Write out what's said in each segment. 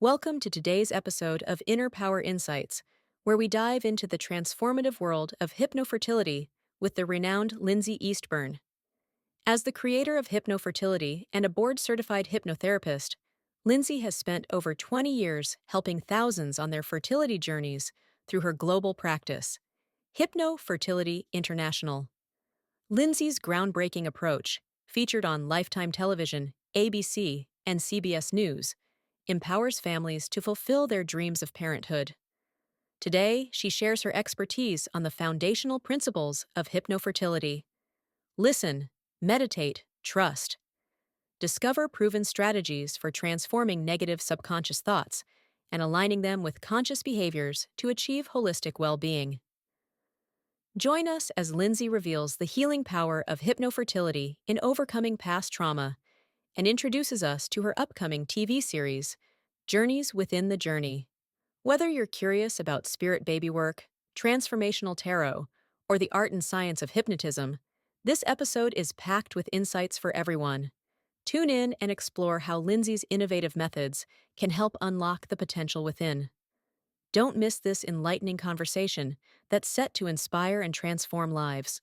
Welcome to today's episode of Inner Power Insights, where we dive into the transformative world of hypnofertility with the renowned Lynsi Eastburn. As the creator of HypnoFertility and a board-certified hypnotherapist, Lynsi has spent over 20 years helping thousands on their fertility journeys through her global practice, HypnoFertility International. Lynsi's groundbreaking approach, featured on Lifetime Television, ABC, and CBS News, empowers families to fulfill their dreams of parenthood. Today, she shares her expertise on the foundational principles of hypnofertility. Listen, meditate, trust. Discover proven strategies for transforming negative subconscious thoughts and aligning them with conscious behaviors to achieve holistic well-being. Join us as Lynsi reveals the healing power of hypnofertility in overcoming past trauma and introduces us to her upcoming TV series, Journeys Within the Journey. Whether you're curious about spirit baby work, transformational tarot, or the art and science of hypnotism, this episode is packed with insights for everyone. Tune in and explore how Lynsi's innovative methods can help unlock the potential within. Don't miss this enlightening conversation that's set to inspire and transform lives.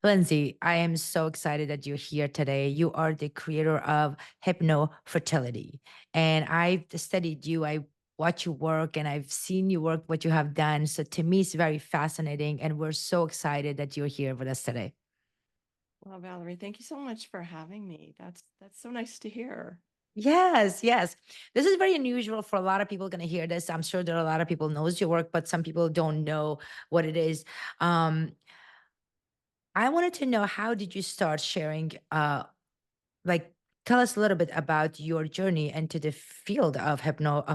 Lindsay, I am so excited that you're here today. You are the creator of HypnoFertility. And I've studied you. I watch you work and I've seen you work, what you have done. So to me, it's very fascinating. And we're so excited that you're here with us today. Well, Valerie, thank you so much for having me. That's so nice to hear. Yes, yes. This is very unusual for a lot of people going to hear this. I'm sure there are a lot of people knows your work, but some people don't know what it is. Um, I wanted to know, how did you start sharing like, tell us a little bit about your journey into the field of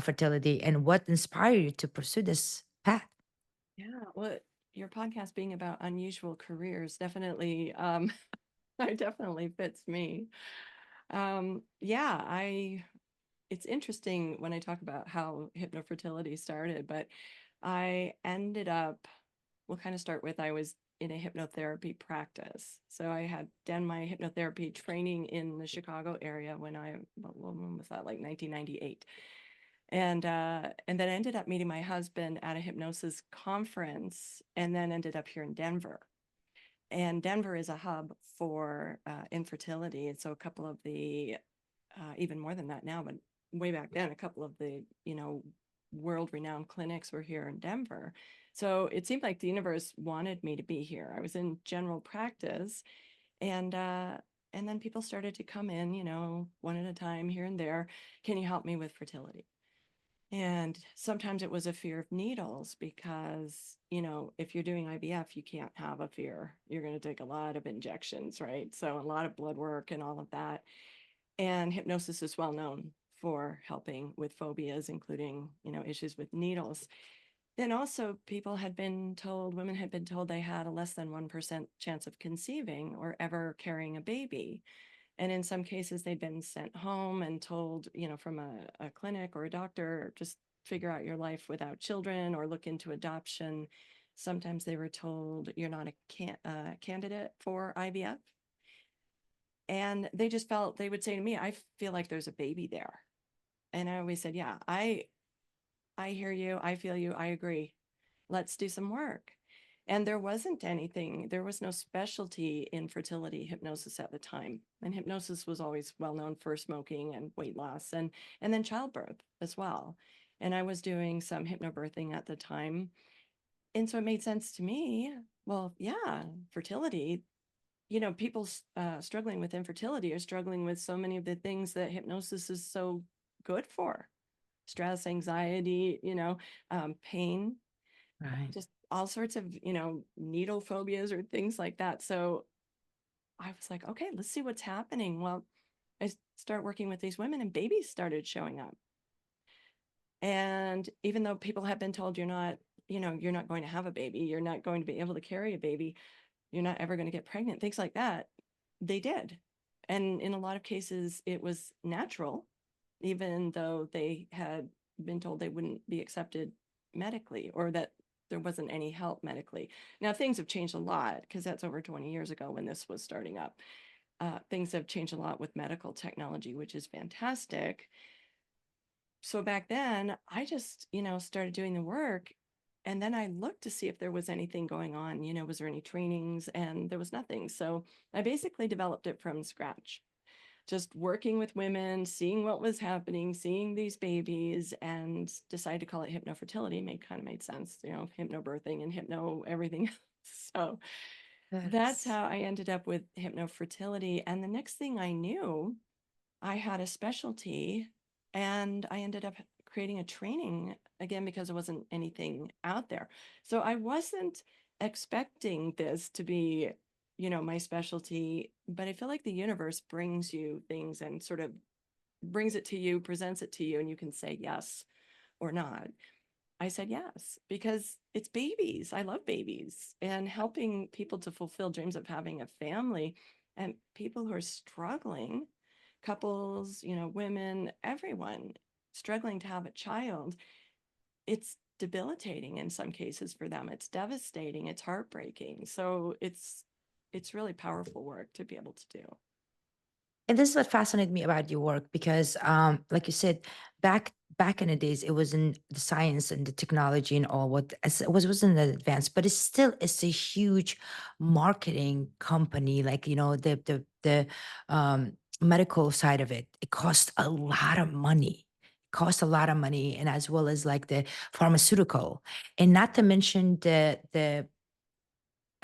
fertility and what inspired you to pursue this path. Yeah, well, your podcast being about unusual careers definitely I definitely fits me. Yeah, I it's interesting when I talk about how hypnofertility started, but I ended up, we'll kind of start with, I was in a hypnotherapy practice. So I had done my hypnotherapy training in the Chicago area when was that, like 1998. And then I ended up meeting my husband at a hypnosis conference and then ended up here in Denver. And Denver is a hub for infertility. And so a couple of the, even more than that now, but way back then, a couple of the, world-renowned clinics were here in Denver. So it seemed like the universe wanted me to be here. I was in general practice, and then people started to come in, one at a time here and there. Can you help me with fertility? And sometimes it was a fear of needles because, if you're doing IVF, you can't have a fear. You're going to take a lot of injections, right? So a lot of blood work and all of that. And hypnosis is well known for helping with phobias, including, issues with needles. Then also women had been told they had a less than 1% chance of conceiving or ever carrying a baby. And in some cases, they'd been sent home and told, from a clinic or a doctor, just figure out your life without children or look into adoption. Sometimes they were told you're not a candidate for IVF. And they just felt, they would say to me, I feel like there's a baby there. And I always said, yeah, I hear you. I feel you. I agree. Let's do some work. And there wasn't anything, there was no specialty in fertility hypnosis at the time. And hypnosis was always well known for smoking and weight loss and then childbirth as well. And I was doing some hypnobirthing at the time. And so it made sense to me. Well, yeah, fertility, people struggling with infertility are struggling with so many of the things that hypnosis is so good for: stress, anxiety, pain, Right. just all sorts of, needle phobias or things like that. So I was like, okay, let's see what's happening. Well, I start working with these women and babies started showing up. And even though people have been told you're not going to have a baby, you're not going to be able to carry a baby, you're not ever going to get pregnant, things like that, they did. And in a lot of cases, it was natural, even though they had been told they wouldn't be accepted medically or that there wasn't any help medically. Now things have changed a lot because that's over 20 years ago when this was starting up. Things have changed a lot with medical technology, which is fantastic. So back then, I just, started doing the work. And then I looked to see if there was anything going on, was there any trainings? And there was nothing. So I basically developed it from scratch, just working with women, seeing what was happening, seeing these babies, and decided to call it HypnoFertility. Made sense, hypnobirthing and hypno everything. So that's That's how I ended up with HypnoFertility. And the next thing I knew, I had a specialty, and I ended up creating a training again because there wasn't anything out there. So I wasn't expecting this to be, my specialty, but I feel like the universe brings you things and sort of brings it to you, presents it to you, and you can say yes or not. I said yes because it's babies. I love babies and helping people to fulfill dreams of having a family, and people who are struggling, couples, women, everyone struggling to have a child. It's debilitating in some cases for them. It's devastating. It's heartbreaking. So it's really powerful work to be able to do. And this is what fascinated me about your work because, like you said, back in the days, it was in the science and the technology and all what wasn't that advanced, but it's a huge marketing company. Like the medical side of it, it costs a lot of money. Costs a lot of money, and as well as like the pharmaceutical, and not to mention the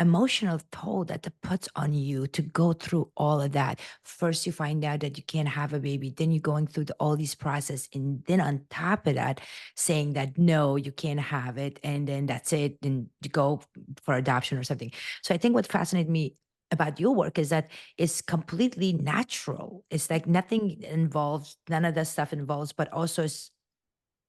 emotional toll that it puts on you to go through all of that. First, you find out that you can't have a baby, then you're going through all these process, and then on top of that, saying that no, you can't have it, and then that's it, and you go for adoption or something. So I think what fascinated me about your work is that it's completely natural. It's like nothing involves, none of that stuff involves, but also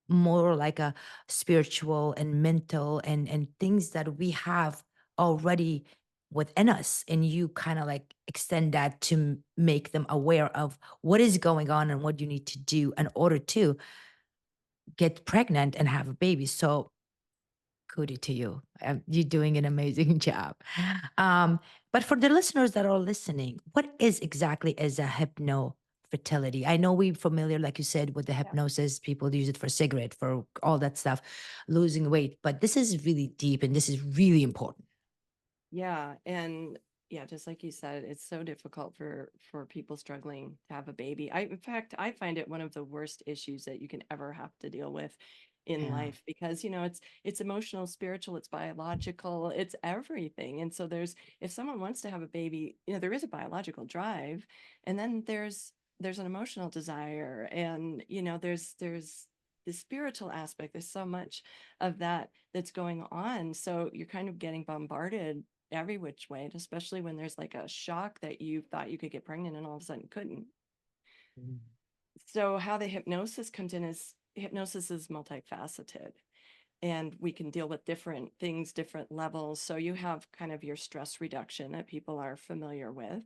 more like a spiritual and mental and things that we have already within us, and you kind of like extend that to make them aware of what is going on and what you need to do in order to get pregnant and have a baby. So kudos to you. You're doing an amazing job. Um, but for the listeners that are listening, what is exactly is a hypnofertility? I know we're familiar, like you said, with the Yeah. hypnosis. People use it for cigarette, for all that stuff, losing weight. But this is really deep and this is really important. Yeah, and yeah, just like you said, it's so difficult for people struggling to have a baby. In fact, I find it one of the worst issues that you can ever have to deal with in Yeah. life because, it's emotional, spiritual, it's biological, it's everything. And so if someone wants to have a baby, there is a biological drive, and then there's an emotional desire, and there's the spiritual aspect. There's so much of that that's going on. So you're kind of getting bombarded every which way, especially when there's like a shock that you thought you could get pregnant and all of a sudden couldn't. Mm. So how the hypnosis comes in is hypnosis is multifaceted, and we can deal with different things, different levels. So you have kind of your stress reduction that people are familiar with,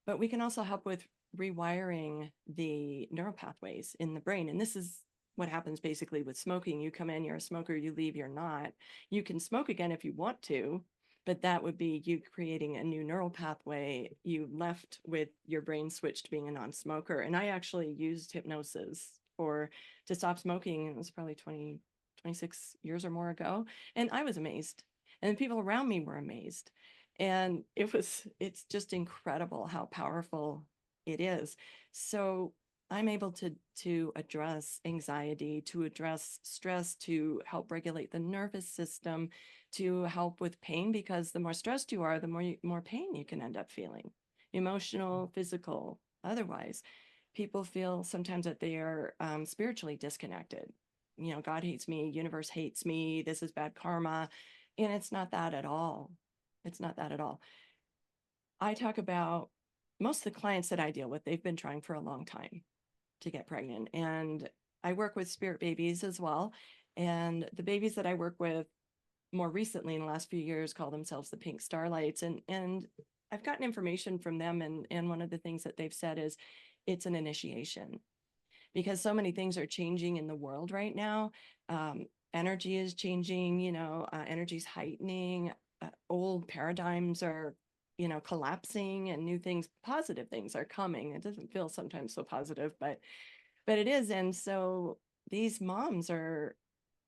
but we can also help with rewiring the neural pathways in the brain. And this is what happens basically with smoking. You come in, you're a smoker, you leave, you're not. You can smoke again if you want to, but that would be you creating a new neural pathway. You left with your brain switched being a non-smoker. And I actually used hypnosis to stop smoking. It was probably 26 years or more ago. And I was amazed. And the people around me were amazed. And it's just incredible how powerful it is. So I'm able to address anxiety, to address stress, to help regulate the nervous system, to help with pain, because the more stressed you are, the more pain you can end up feeling, emotional, physical, otherwise. People feel sometimes that they are spiritually disconnected. God hates me, universe hates me, this is bad karma. And it's not that at all. It's not that at all. I talk about most of the clients that I deal with, they've been trying for a long time to get pregnant. And I work with spirit babies as well. And the babies that I work with more recently in the last few years call themselves the pink starlights. And I've gotten information from them. And one of the things that they've said is it's an initiation, because so many things are changing in the world right now. energy is changing, energy's heightening, old paradigms are, collapsing, and new things, positive things are coming. It doesn't feel sometimes so positive, but it is. And so these moms are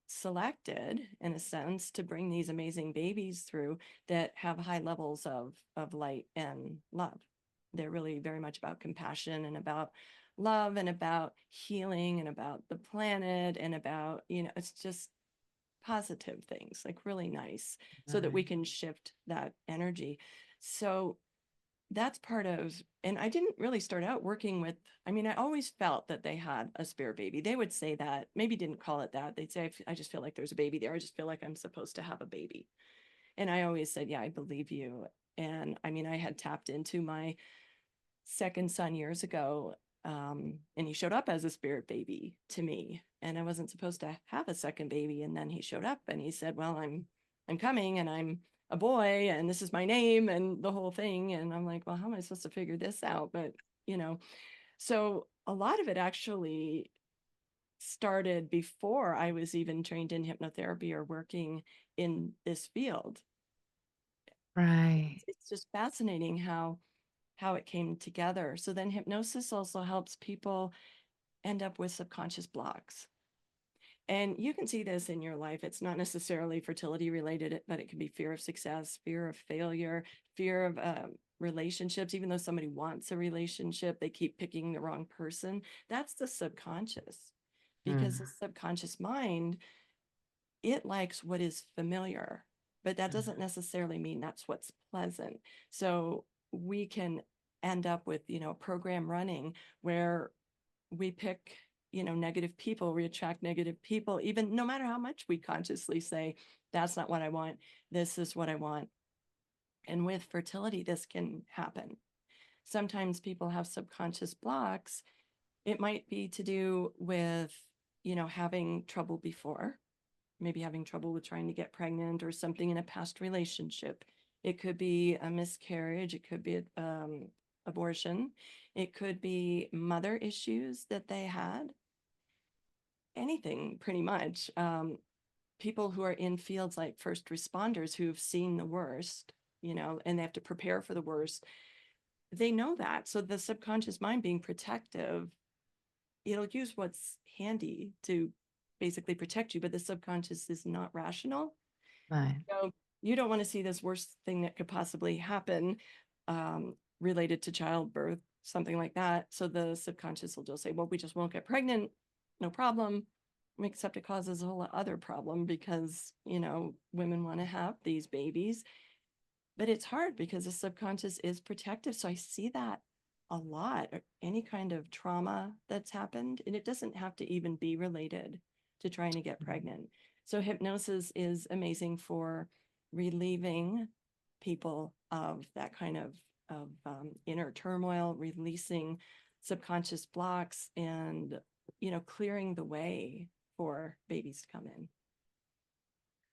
selected in a sense to bring these amazing babies through that have high levels of light and love. They're really very much about compassion and about love and about healing and about the planet and about, it's just positive things, like really nice, so that we Right. can shift that energy. So that's part of, and I didn't really start out working with, I mean, I always felt that they had a spare baby. They would say that, maybe didn't call it that. They'd say, I just feel like there's a baby there. I just feel like I'm supposed to have a baby. And I always said, yeah, I believe you. And I mean, I had tapped into my second son years ago, and he showed up as a spirit baby to me, and I wasn't supposed to have a second baby. And then he showed up and he said, well, I'm coming, and I'm a boy, and this is my name, and the whole thing. And I'm like, well, how am I supposed to figure this out? But you know so a lot of it actually started before I was even trained in hypnotherapy or working in this field. Right. It's just fascinating how it came together. So then hypnosis also helps people end up with subconscious blocks. And you can see this in your life. It's not necessarily fertility related, but it can be fear of success, fear of failure, fear of relationships. Even though somebody wants a relationship, they keep picking the wrong person. That's the subconscious, because the Mm. subconscious mind, it likes what is familiar, but that doesn't Mm. necessarily mean that's what's pleasant. So we can end up with, a program running where we pick, negative people, we attract negative people, even no matter how much we consciously say, that's not what I want, this is what I want. And with fertility, this can happen. Sometimes people have subconscious blocks. It might be to do with, having trouble before, maybe having trouble with trying to get pregnant or something in a past relationship. It could be a miscarriage. It could be abortion. It could be mother issues that they had. Anything, pretty much. People who are in fields like first responders who've seen the worst, and they have to prepare for the worst. They know that. So the subconscious mind, being protective, it'll use what's handy to basically protect you, but the subconscious is not rational. Right. So you don't want to see this worst thing that could possibly happen, related to childbirth, something like that. So the subconscious will just say, well, we just won't get pregnant. No problem. Except it causes a whole other problem because, women want to have these babies. But it's hard because the subconscious is protective. So I see that a lot, any kind of trauma that's happened, and it doesn't have to even be related to trying to get pregnant. So hypnosis is amazing for relieving people of that kind of inner turmoil, releasing subconscious blocks, and clearing the way for babies to come in.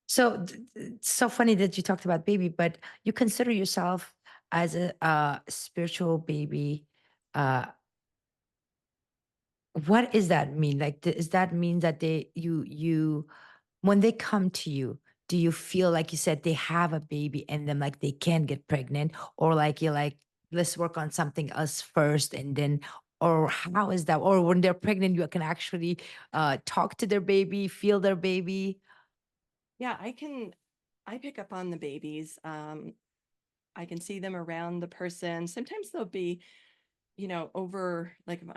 So it's so funny that you talked about baby, but you consider yourself as a spiritual baby. Uh, what does that mean? Like, does that mean that you when they come to you, do you feel like you said they have a baby and then like they can't get pregnant, or like you're like, let's work on something else first, and then, or how is that? Or when they're pregnant, you can actually talk to their baby, feel their baby. Yeah, I pick up on the babies. I can see them around the person. Sometimes they'll be, over, like if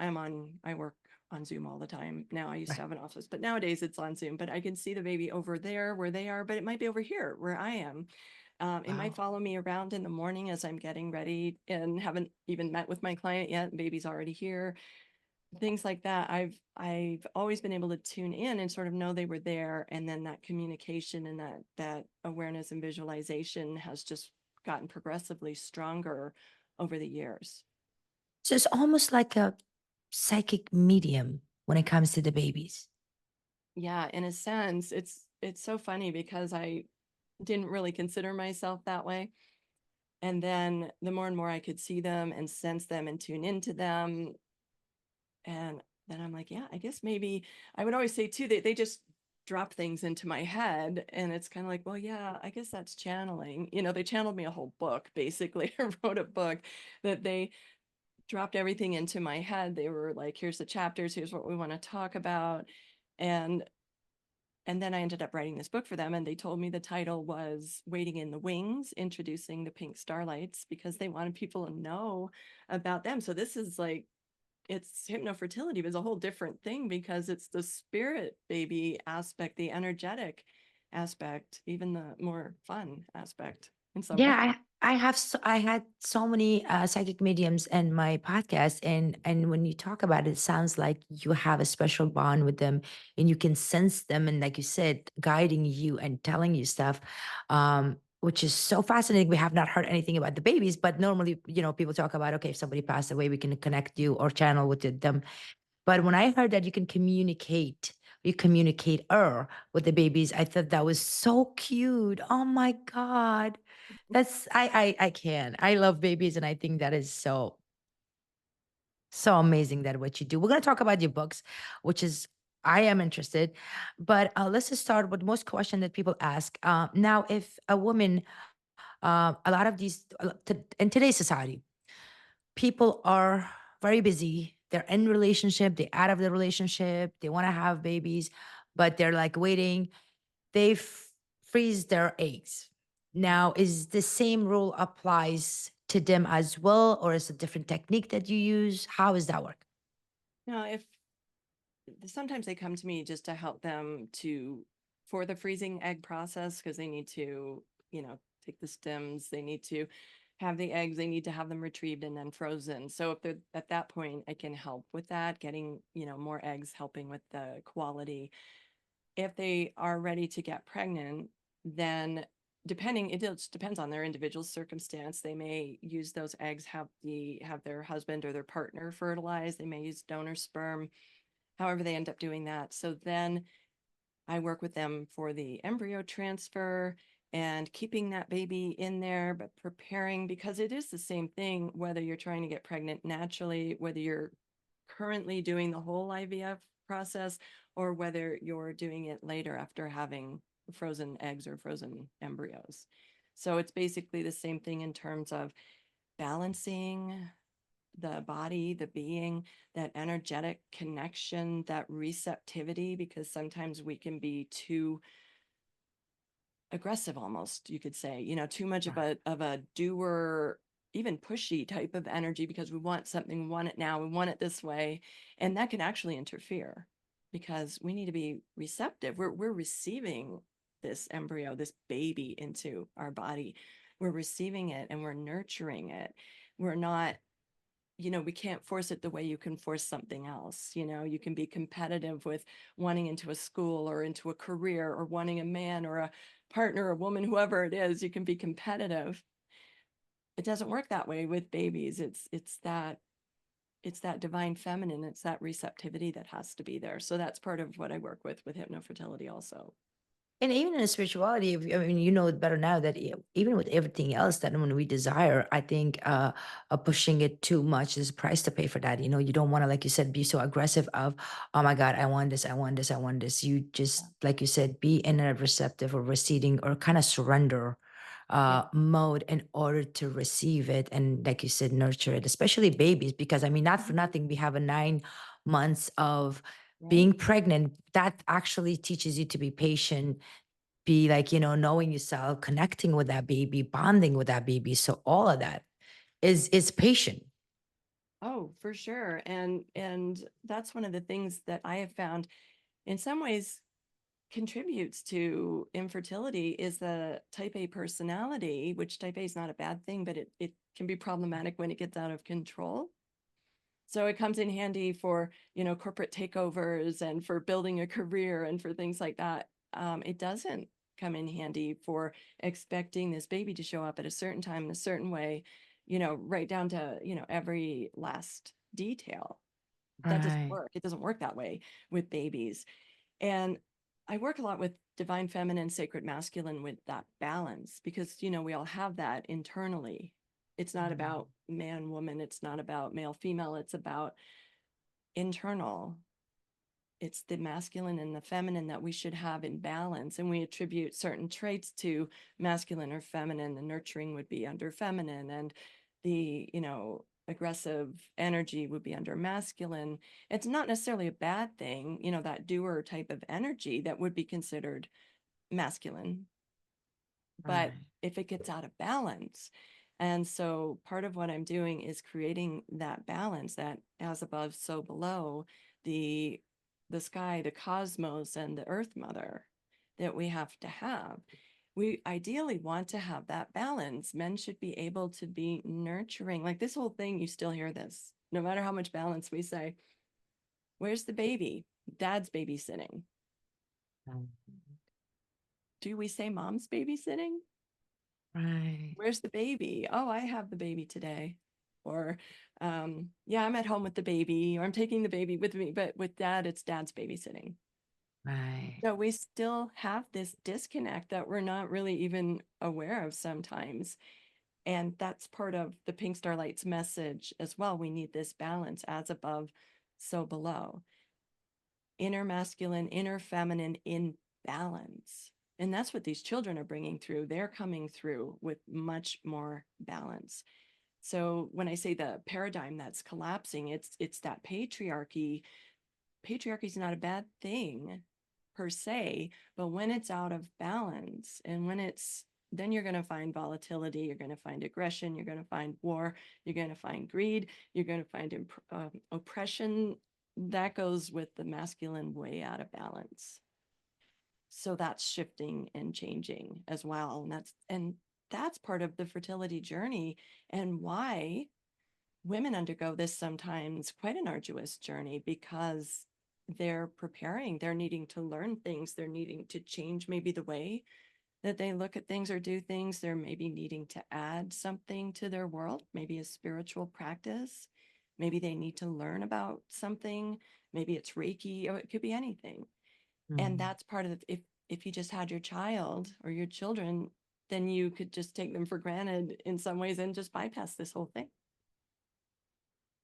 I work on Zoom all the time. Now I used to Right. have an office, but nowadays it's on Zoom. But I can see the baby over there where they are, but it might be over here where I am. It might Wow. follow me around in the morning as I'm getting ready and haven't even met with my client yet. Baby's already here. Things like that. I've always been able to tune in and sort of know they were there, and then that communication and that awareness and visualization has just gotten progressively stronger over the years. So it's almost like a psychic medium when it comes to the babies. Yeah, in a sense, it's so funny because I didn't really consider myself that way. And then the more and more I could see them and sense them and tune into them, and then I'm like, yeah, I guess maybe I would always say too that they just drop things into my head, and it's kind of like, well, yeah, I guess that's channeling. They channeled me a whole book, basically. I wrote a book that they dropped everything into my head. They were like, here's the chapters, here's what we want to talk about. And then I ended up writing this book for them, and they told me the title was Waiting in the Wings, Introducing the Pink Starlights, because they wanted people to know about them. So this is like, it's hypnofertility, but it's a whole different thing because it's the spirit baby aspect, the energetic aspect, even the more fun aspect in some way. Yeah, I had so many psychic mediums in my podcast, and when you talk about it, it sounds like you have a special bond with them, and you can sense them, and like you said, guiding you and telling you stuff, which is so fascinating. We have not heard anything about the babies, but normally, people talk about, okay, if somebody passed away, we can connect you or channel with them. But when I heard that you communicate with the babies, I thought that was so cute. Oh my God. That's I can. I love babies, and I think that is so amazing that what you do. We're gonna talk about your books, which is I am interested. But let's just start with most question that people ask. Now, if a woman, a lot of these in today's society, people are very busy. They're in relationship, they're out of the relationship, they want to have babies, but they're like waiting. They freeze their eggs. Now, is the same rule applies to them as well, or is it a different technique that you use? How does that work? If sometimes they come to me just to help them for the freezing egg process, because they need to, take the stems, they need to have the eggs, they need to have them retrieved and then frozen. So if they're at that point, I can help with that, getting, more eggs, helping with the quality. If they are ready to get pregnant, then it just depends on their individual circumstance. They may use those eggs, have their husband or their partner fertilize. They may use donor sperm, however they end up doing that. So then I work with them for the embryo transfer and keeping that baby in there, but preparing, because it is the same thing, whether you're trying to get pregnant naturally, whether you're currently doing the whole IVF process, or whether you're doing it later after having frozen eggs or frozen embryos. So it's basically the same thing in terms of balancing the body, the being, that energetic connection, that receptivity, because sometimes we can be too aggressive, almost, you could say, too much of a doer, even pushy type of energy, because we want something, we want it now, we want it this way. And that can actually interfere, because we need to be receptive. We're receiving this embryo, this baby into our body. We're receiving it and we're nurturing it. We're not, we can't force it the way you can force something else. You can be competitive with wanting into a school or into a career, or wanting a man or a partner, a woman, whoever it is. You can be competitive. It doesn't work that way with babies. It's that divine feminine. It's that receptivity that has to be there. So that's part of what I work with hypnofertility also. And even in spirituality, I mean, you know it better now that even with everything else that when we desire, I think pushing it too much is a price to pay for that. You don't want to, like you said, be so aggressive of, oh my God, I want this, I want this, I want this. You just, like you said, be in a receptive or receding or kind of surrender Yeah. mode in order to receive it. And like you said, nurture it, especially babies, because I mean, not for nothing, we have a 9 months of being Right. pregnant. That actually teaches you to be patient, be like, knowing yourself, connecting with that baby, bonding with that baby. So all of that is patient. Oh, for sure. And that's one of the things that I have found in some ways contributes to infertility is the type A personality, which type A is not a bad thing, but it can be problematic when it gets out of control. So it comes in handy for, corporate takeovers and for building a career and for things like that. It doesn't come in handy for expecting this baby to show up at a certain time in a certain way, right down to, every last detail. That doesn't Right. work. It doesn't work that way with babies. And I work a lot with divine feminine, sacred masculine, with that balance, because, we all have that internally. It's not about man, woman. It's not about male, female. It's about internal. it's the masculine and the feminine that we should have in balance. And we attribute certain traits to masculine or feminine. The nurturing would be under feminine, and the, aggressive energy would be under masculine. It's not necessarily a bad thing, that doer type of energy that would be considered masculine. But Right. if it gets out of balance, and so part of what I'm doing is creating that balance, that as above, so below, the sky, the cosmos, and the earth mother that we have to have. We ideally want to have that balance. Men should be able to be nurturing. Like this whole thing, you still hear this, no matter how much balance we say, where's the baby? Dad's babysitting. Do we say mom's babysitting? Right. Where's the baby? Oh, I have the baby today. Or, yeah, I'm at home with the baby, or I'm taking the baby with me, but with dad, it's dad's babysitting. Right. So we still have this disconnect that we're not really even aware of sometimes. And that's part of the Pink Starlight's message as well. We need this balance, as above, so below. Inner masculine, inner feminine in balance. And that's what these children are bringing through. They're coming through with much more balance. So when I say the paradigm that's collapsing, it's that patriarchy. Patriarchy is not a bad thing per se, but when it's out of balance, and when it's, then you're going to find volatility, you're going to find aggression, you're going to find war, you're going to find greed, you're going to find oppression. That goes with the masculine way out of balance. So that's shifting and changing as well. And that's part of the fertility journey, and why women undergo this sometimes quite an arduous journey, because they're preparing, they're needing to learn things, they're needing to change maybe the way that they look at things or do things. They're maybe needing to add something to their world, maybe a spiritual practice. Maybe they need to learn about something. Maybe it's Reiki, or it could be anything. And Mm. that's part of if you just had your child or your children, then you could just take them for granted in some ways and just bypass this whole thing.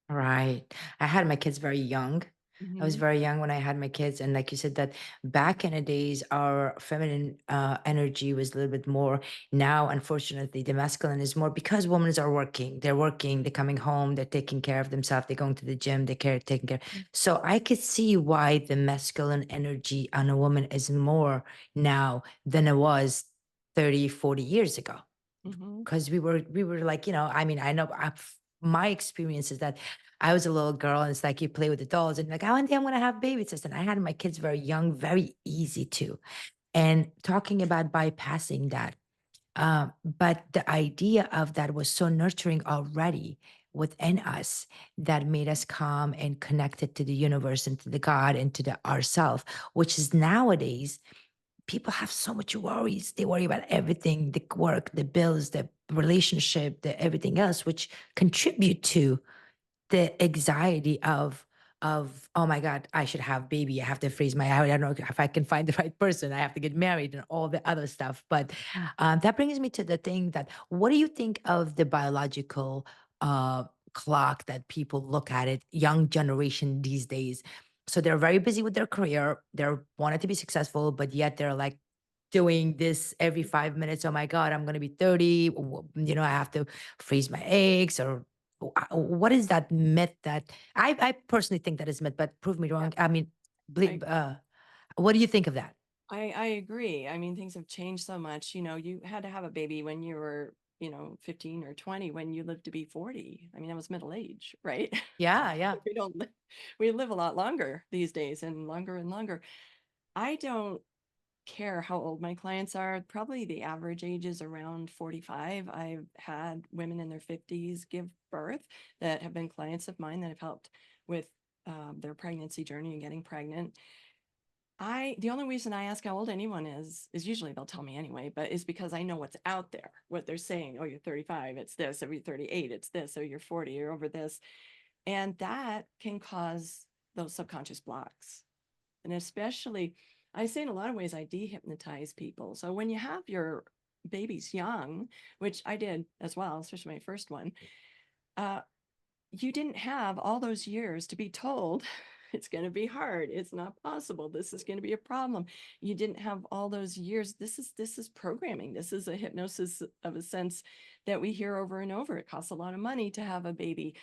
Right. I had my kids very young. I was Mm-hmm. very young when I had my kids. And like you said, that back in the days, our feminine energy was a little bit more. Now, unfortunately, the masculine is more, because women are working. They're working, they're coming home, they're taking care of themselves, they're going to the gym, taking care. So I could see why the masculine energy on a woman is more now than it was 30, 40 years ago. Mm-hmm. Because we were like, I mean, I know my experience is that I was a little girl, and it's like you play with the dolls and like, oh, one day I'm gonna have babies. And I had my kids very young, very easy to. And talking about bypassing that, but the idea of that was so nurturing already within us, that made us calm and connected to the universe and to the God and to the ourself, which is nowadays people have so much worries. They worry about everything, the work, the bills, the relationship, the everything else, which contribute to the anxiety of oh my god, I should have baby, I have to freeze my, I don't know if I can find the right person, I have to get married and all the other stuff. But that brings me to the thing that, what do you think of the biological uh clock that people look at it, young generation these days? So they're very busy with their career, they're wanted to be successful, but yet they're like doing this every 5 minutes. Oh my god, I'm going to be 30, I have to freeze my eggs, or what is that myth that I personally think that is myth, but prove me Yeah, wrong. I mean, I what do you think of that? I agree. I mean, things have changed so much. You had to have a baby when you were, 15 or 20, when you lived to be 40. I mean, that was middle age, right? Yeah, yeah. We don't li- we live a lot longer these days, and longer and longer. I don't care how old my clients are. Probably the average age is around 45. I've had women in their 50s give birth that have been clients of mine that have helped with their pregnancy journey and getting pregnant. The only reason I ask how old anyone is usually they'll tell me anyway, but is because I know what's out there, what they're saying. Oh, you're 35, it's this. Oh, you're 38, it's this. Oh, you're 40, you're over this. And that can cause those subconscious blocks. And especially, I say in a lot of ways, I dehypnotize people. So when you have your babies young, which I did as well, especially my first one, uh, you didn't have all those years to be told it's going to be hard. It's not possible. This is going to be a problem. You didn't have all those years. This is programming. This is a hypnosis of a sense that we hear over and over. It costs a lot of money to have a baby.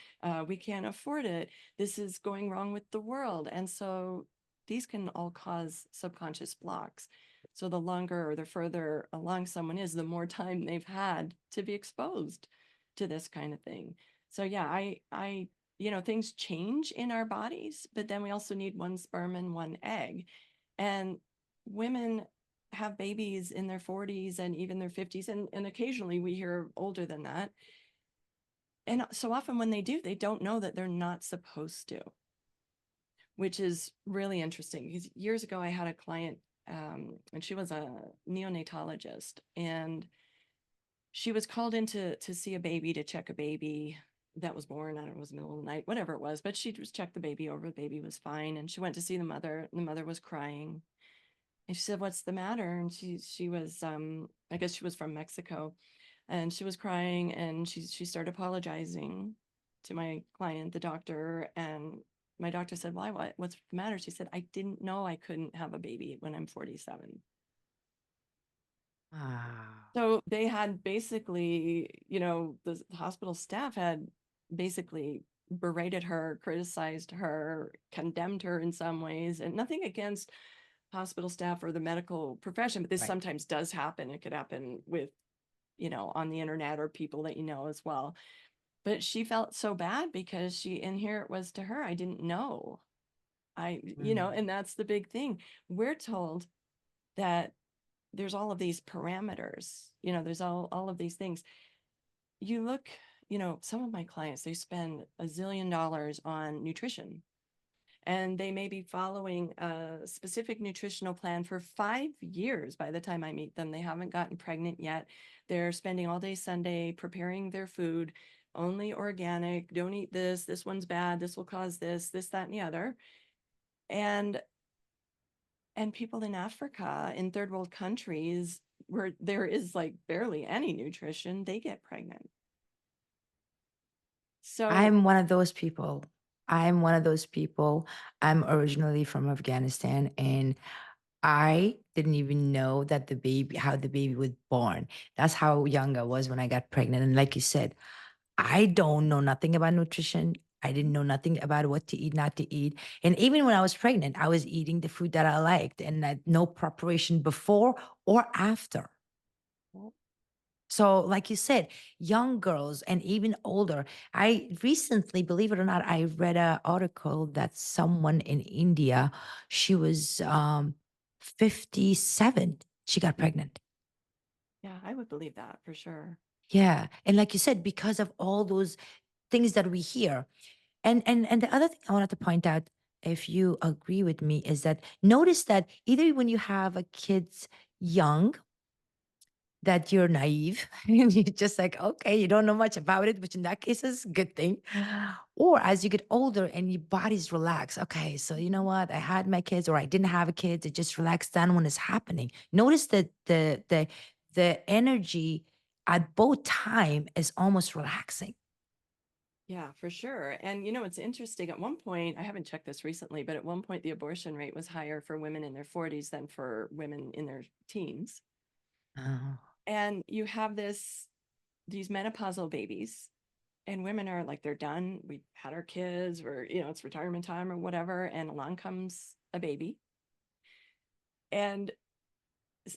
We can't afford it. This is going wrong with the world. And so these can all cause subconscious blocks. So the longer or the further along someone is, the more time they've had to be exposed to this kind of thing. So yeah, I things change in our bodies, but then we also need one sperm and one egg. And women have babies in their 40s and even their 50s, and occasionally we hear older than that. And so often when they do, they don't know that they're not supposed to, which is really interesting. Because years ago, I had a client, and she was a neonatologist, and she was called in to see a baby, to check a baby that was born. I don't know, it was middle of the night, whatever it was, but she just checked the baby over. The baby was fine. And she went to see the mother. The mother was crying. And she said, "What's the matter?" And she was, I guess she was from Mexico, and she was crying, and she started apologizing to my client, the doctor. And my doctor said, "Why? What's the matter?" She said, "I didn't know I couldn't have a baby when I'm 47." Wow. So they had basically, the hospital staff had basically berated her, criticized her, condemned her in some ways, and nothing against hospital staff or the medical profession, but this Right. sometimes does happen. It could happen with, on the internet or people that you know as well. But she felt so bad because and here it was to her, I didn't know. Mm. And that's the big thing. We're told that there's all of these parameters, there's all of these things. You look, some of my clients, they spend $1 zillion on nutrition, and they may be following a specific nutritional plan for 5 years. By the time I meet them, they haven't gotten pregnant yet. They're spending all day Sunday preparing their food, only organic. Don't eat this. This one's bad. This will cause this, that, and the other. And people in Africa, in third world countries where there is like barely any nutrition, they get pregnant. So I'm one of those people. I'm one of those people. I'm originally from Afghanistan, and I didn't even know that how the baby was born. That's how young I was when I got pregnant. And like you said, I don't know nothing about nutrition. I didn't know nothing about what to eat, not to eat. And even when I was pregnant, I was eating the food that I liked, and no preparation before or after. So, like you said, young girls and even older. I recently, believe it or not, I read an article that someone in India, she was 57, she got pregnant. yeah, I would believe that for sure. Yeah. And like you said, because of all those things that we hear. And the other thing I wanted to point out, if you agree with me, is that notice that either when you have a kids young, that you're naive and you're just like, okay, you don't know much about it, which in that case is a good thing. Or as you get older and your body's relaxed, okay, so you know Mhm. what? I had my kids or I didn't have a kid, it just relaxed down when it's happening. Notice that the energy at both time is almost relaxing. Yeah, for sure. And it's interesting. At one point, I haven't checked this recently, but at one point, the abortion rate was higher for women in their 40s than for women in their teens. Oh, And you have these menopausal babies, and women are like, they're done. We had our kids, or, it's retirement time or whatever. And along comes a baby. And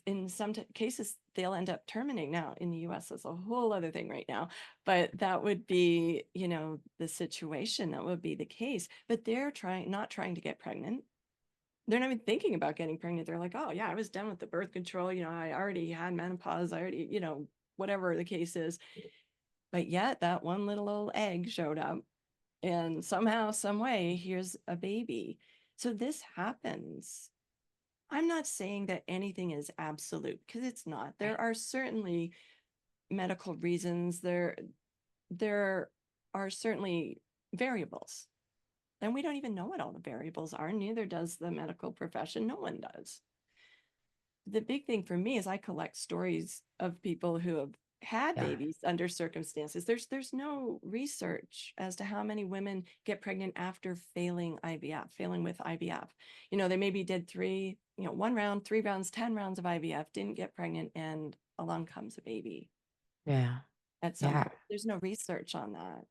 in some cases, they'll end up terminating. Now, in the US, that's a whole other thing right now. But that would be, the situation. That would be the case. But they're not trying to get pregnant. They're not even thinking about getting pregnant. They're like, oh, yeah, I was done with the birth control. I already had menopause. I already, whatever the case is. But yet that one little old egg showed up, and somehow, some way, here's a baby. So this happens. I'm not saying that anything is absolute, because it's not. right. There are certainly medical reasons. There are certainly variables. And we don't even know what all the variables are. Neither does the medical profession. No one does. The big thing for me is I collect stories of people who have had Yeah. babies under circumstances. There's no research as to how many women get pregnant after failing IVF, failing with IVF. They maybe did three, 1 round, 3 rounds, 10 rounds of IVF, didn't get pregnant, and along comes a baby Yeah. at some Yeah. point. There's no research on that.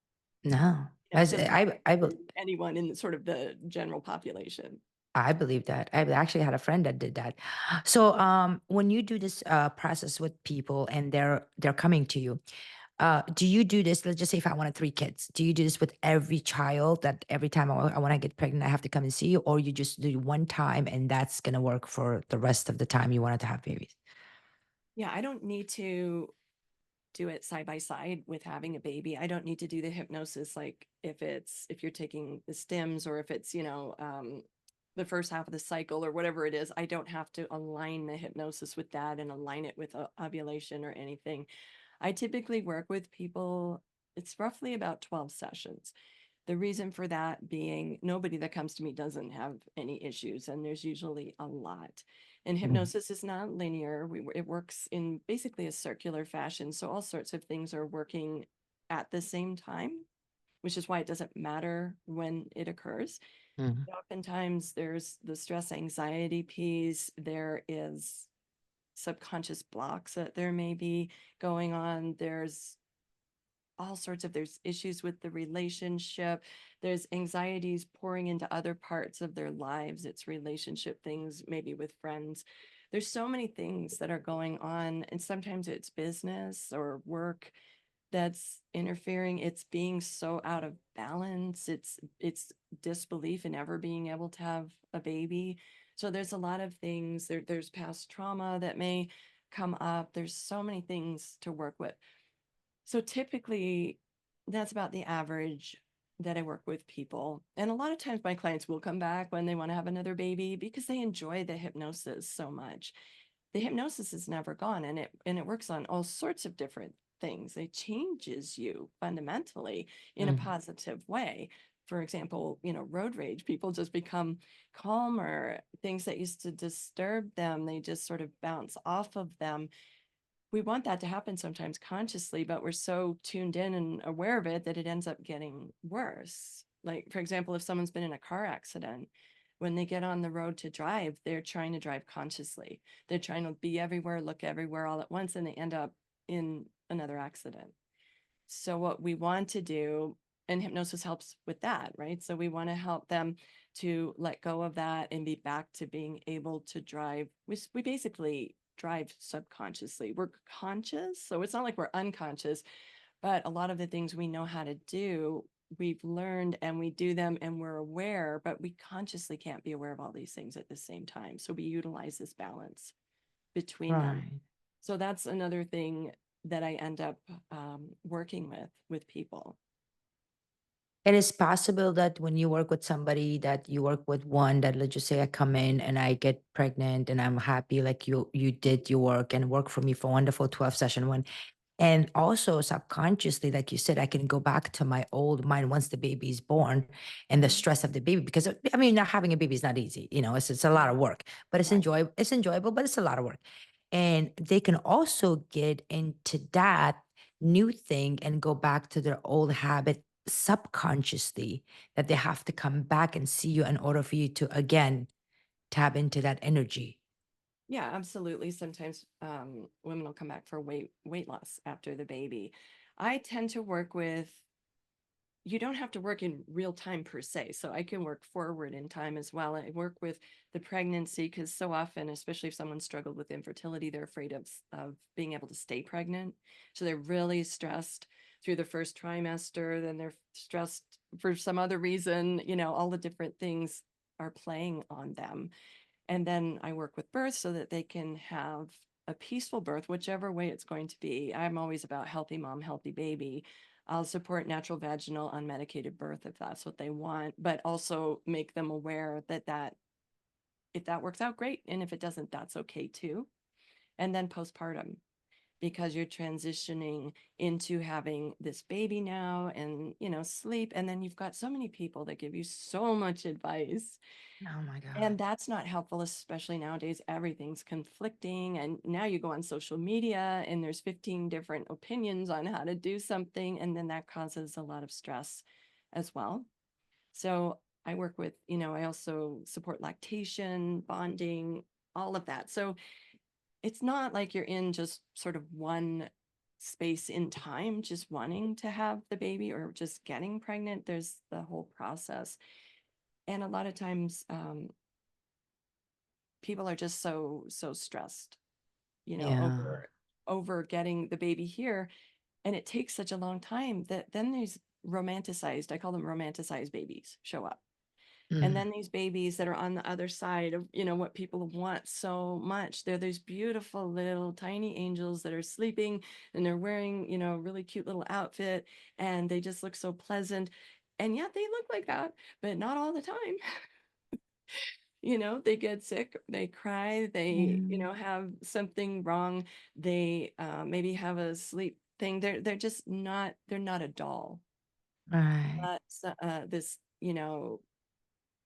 No. It As doesn't I happen to anyone in sort of the general population. I believe that. I actually had a friend that did that. So, when you do this process with people and they're coming to you, do you do this? Let's just say if I wanted 3 kids, do you do this with every child? That every time I want to get pregnant, I have to come and see you, or you just do one time and that's gonna work for the rest of the time you wanted to have babies? Yeah, I don't need to do it side by side with having a baby. I don't need to do the hypnosis like if you're taking the stims, or if it's, the first half of the cycle or whatever it is. I don't have to align the hypnosis with that and align it with ovulation or anything. I typically work with people, it's roughly about 12 sessions. The reason for that being nobody that comes to me doesn't have any issues, and there's usually a lot. And Mhm. hypnosis is not linear. It works in basically a circular fashion. So all sorts of things are working at the same time, which is why it doesn't matter when it occurs. Mhm. Oftentimes there's the stress anxiety piece. There is subconscious blocks that there may be going on. There's issues with the relationship, there's anxieties pouring into other parts of their lives, it's relationship things, maybe with friends. There's so many things that are going on, and sometimes it's business or work that's interfering. It's being so out of balance, it's disbelief in ever being able to have a baby. So there's a lot of things there's past trauma that may come up. There's so many things to work with. So typically, that's about the average that I work with people. And a lot of times my clients will come back when they want to have another baby because they enjoy the hypnosis so much. The hypnosis is never gone, and it works on all sorts of different things. It changes you fundamentally in a Mhm. positive way. For example, road rage, people just become calmer. Things that used to disturb them, they just sort of bounce off of them. We want that to happen sometimes consciously, but we're so tuned in and aware of it that it ends up getting worse. Like, for example, if someone's been in a car accident, when they get on the road to drive, they're trying to drive consciously. They're trying to be everywhere, look everywhere all at once, and they end up in another accident. So, what we want to do, and hypnosis helps with that, right? So, we want to help them to let go of that and be back to being able to drive. We basically drive subconsciously. We're conscious, so it's not like we're unconscious, but a lot of the things we know how to do, we've learned and we do them and we're aware, but we consciously can't be aware of all these things at the same time. So, we utilize this balance between them. Right. So that's another thing that I end up working with people. It is possible that when you work with somebody that you work with one that, let's just say I come in and I get pregnant and I'm happy like you did your work and work for me for wonderful 12 session one. And also subconsciously, like you said, I can go back to my old mind once the baby is born and the Mhm. stress of the baby. Because I mean, not having a baby is not easy. It's a lot of work, but Right. it's enjoyable, but it's a lot of work. And they can also get into that new thing and go back to their old habit subconsciously that they have to come back and see you in order for you to again tap into that energy. Yeah, absolutely. Sometimes women will come back for weight loss after the baby. I tend to work with, you don't have to work in real time per se. So I can work forward in time as well. I work with the pregnancy because so often, especially if someone struggled with infertility, they're afraid of being able to stay pregnant. So they're really stressed through the first trimester, then they're stressed for some other reason, all the different things are playing on them. And then I work with birth so that they can have a peaceful birth, whichever way it's going to be. I'm always about healthy mom, healthy baby. I'll support natural vaginal unmedicated birth if that's what they want, but also make them aware that if that works out, great. And if it doesn't, that's okay too. And then postpartum. because you're transitioning into having this baby now and, sleep. And then you've got so many people that give you so much advice. Oh my God. And that's not helpful, especially nowadays. Everything's conflicting. And now you go on social media and there's 15 different opinions on how to do something. And then that causes a lot of stress as well. So I work with, I also support lactation, bonding, all of that. So it's not like you're in just sort of one space in time, just wanting to have the baby or just getting pregnant. There's the whole process. And a lot of times, people are just so stressed, Yeah. over getting the baby here. And it takes such a long time that then these romanticized, I call them romanticized babies, show up. And Mm. then these babies that are on the other side of, what people want so much. They're these beautiful little tiny angels that are sleeping and they're wearing, a really cute little outfit and they just look so pleasant. And yet they look like that, but not all the time. They get sick, they cry, they, Yeah. have something wrong. They maybe have a sleep thing. They're just not, they're not a doll. Right. Not this,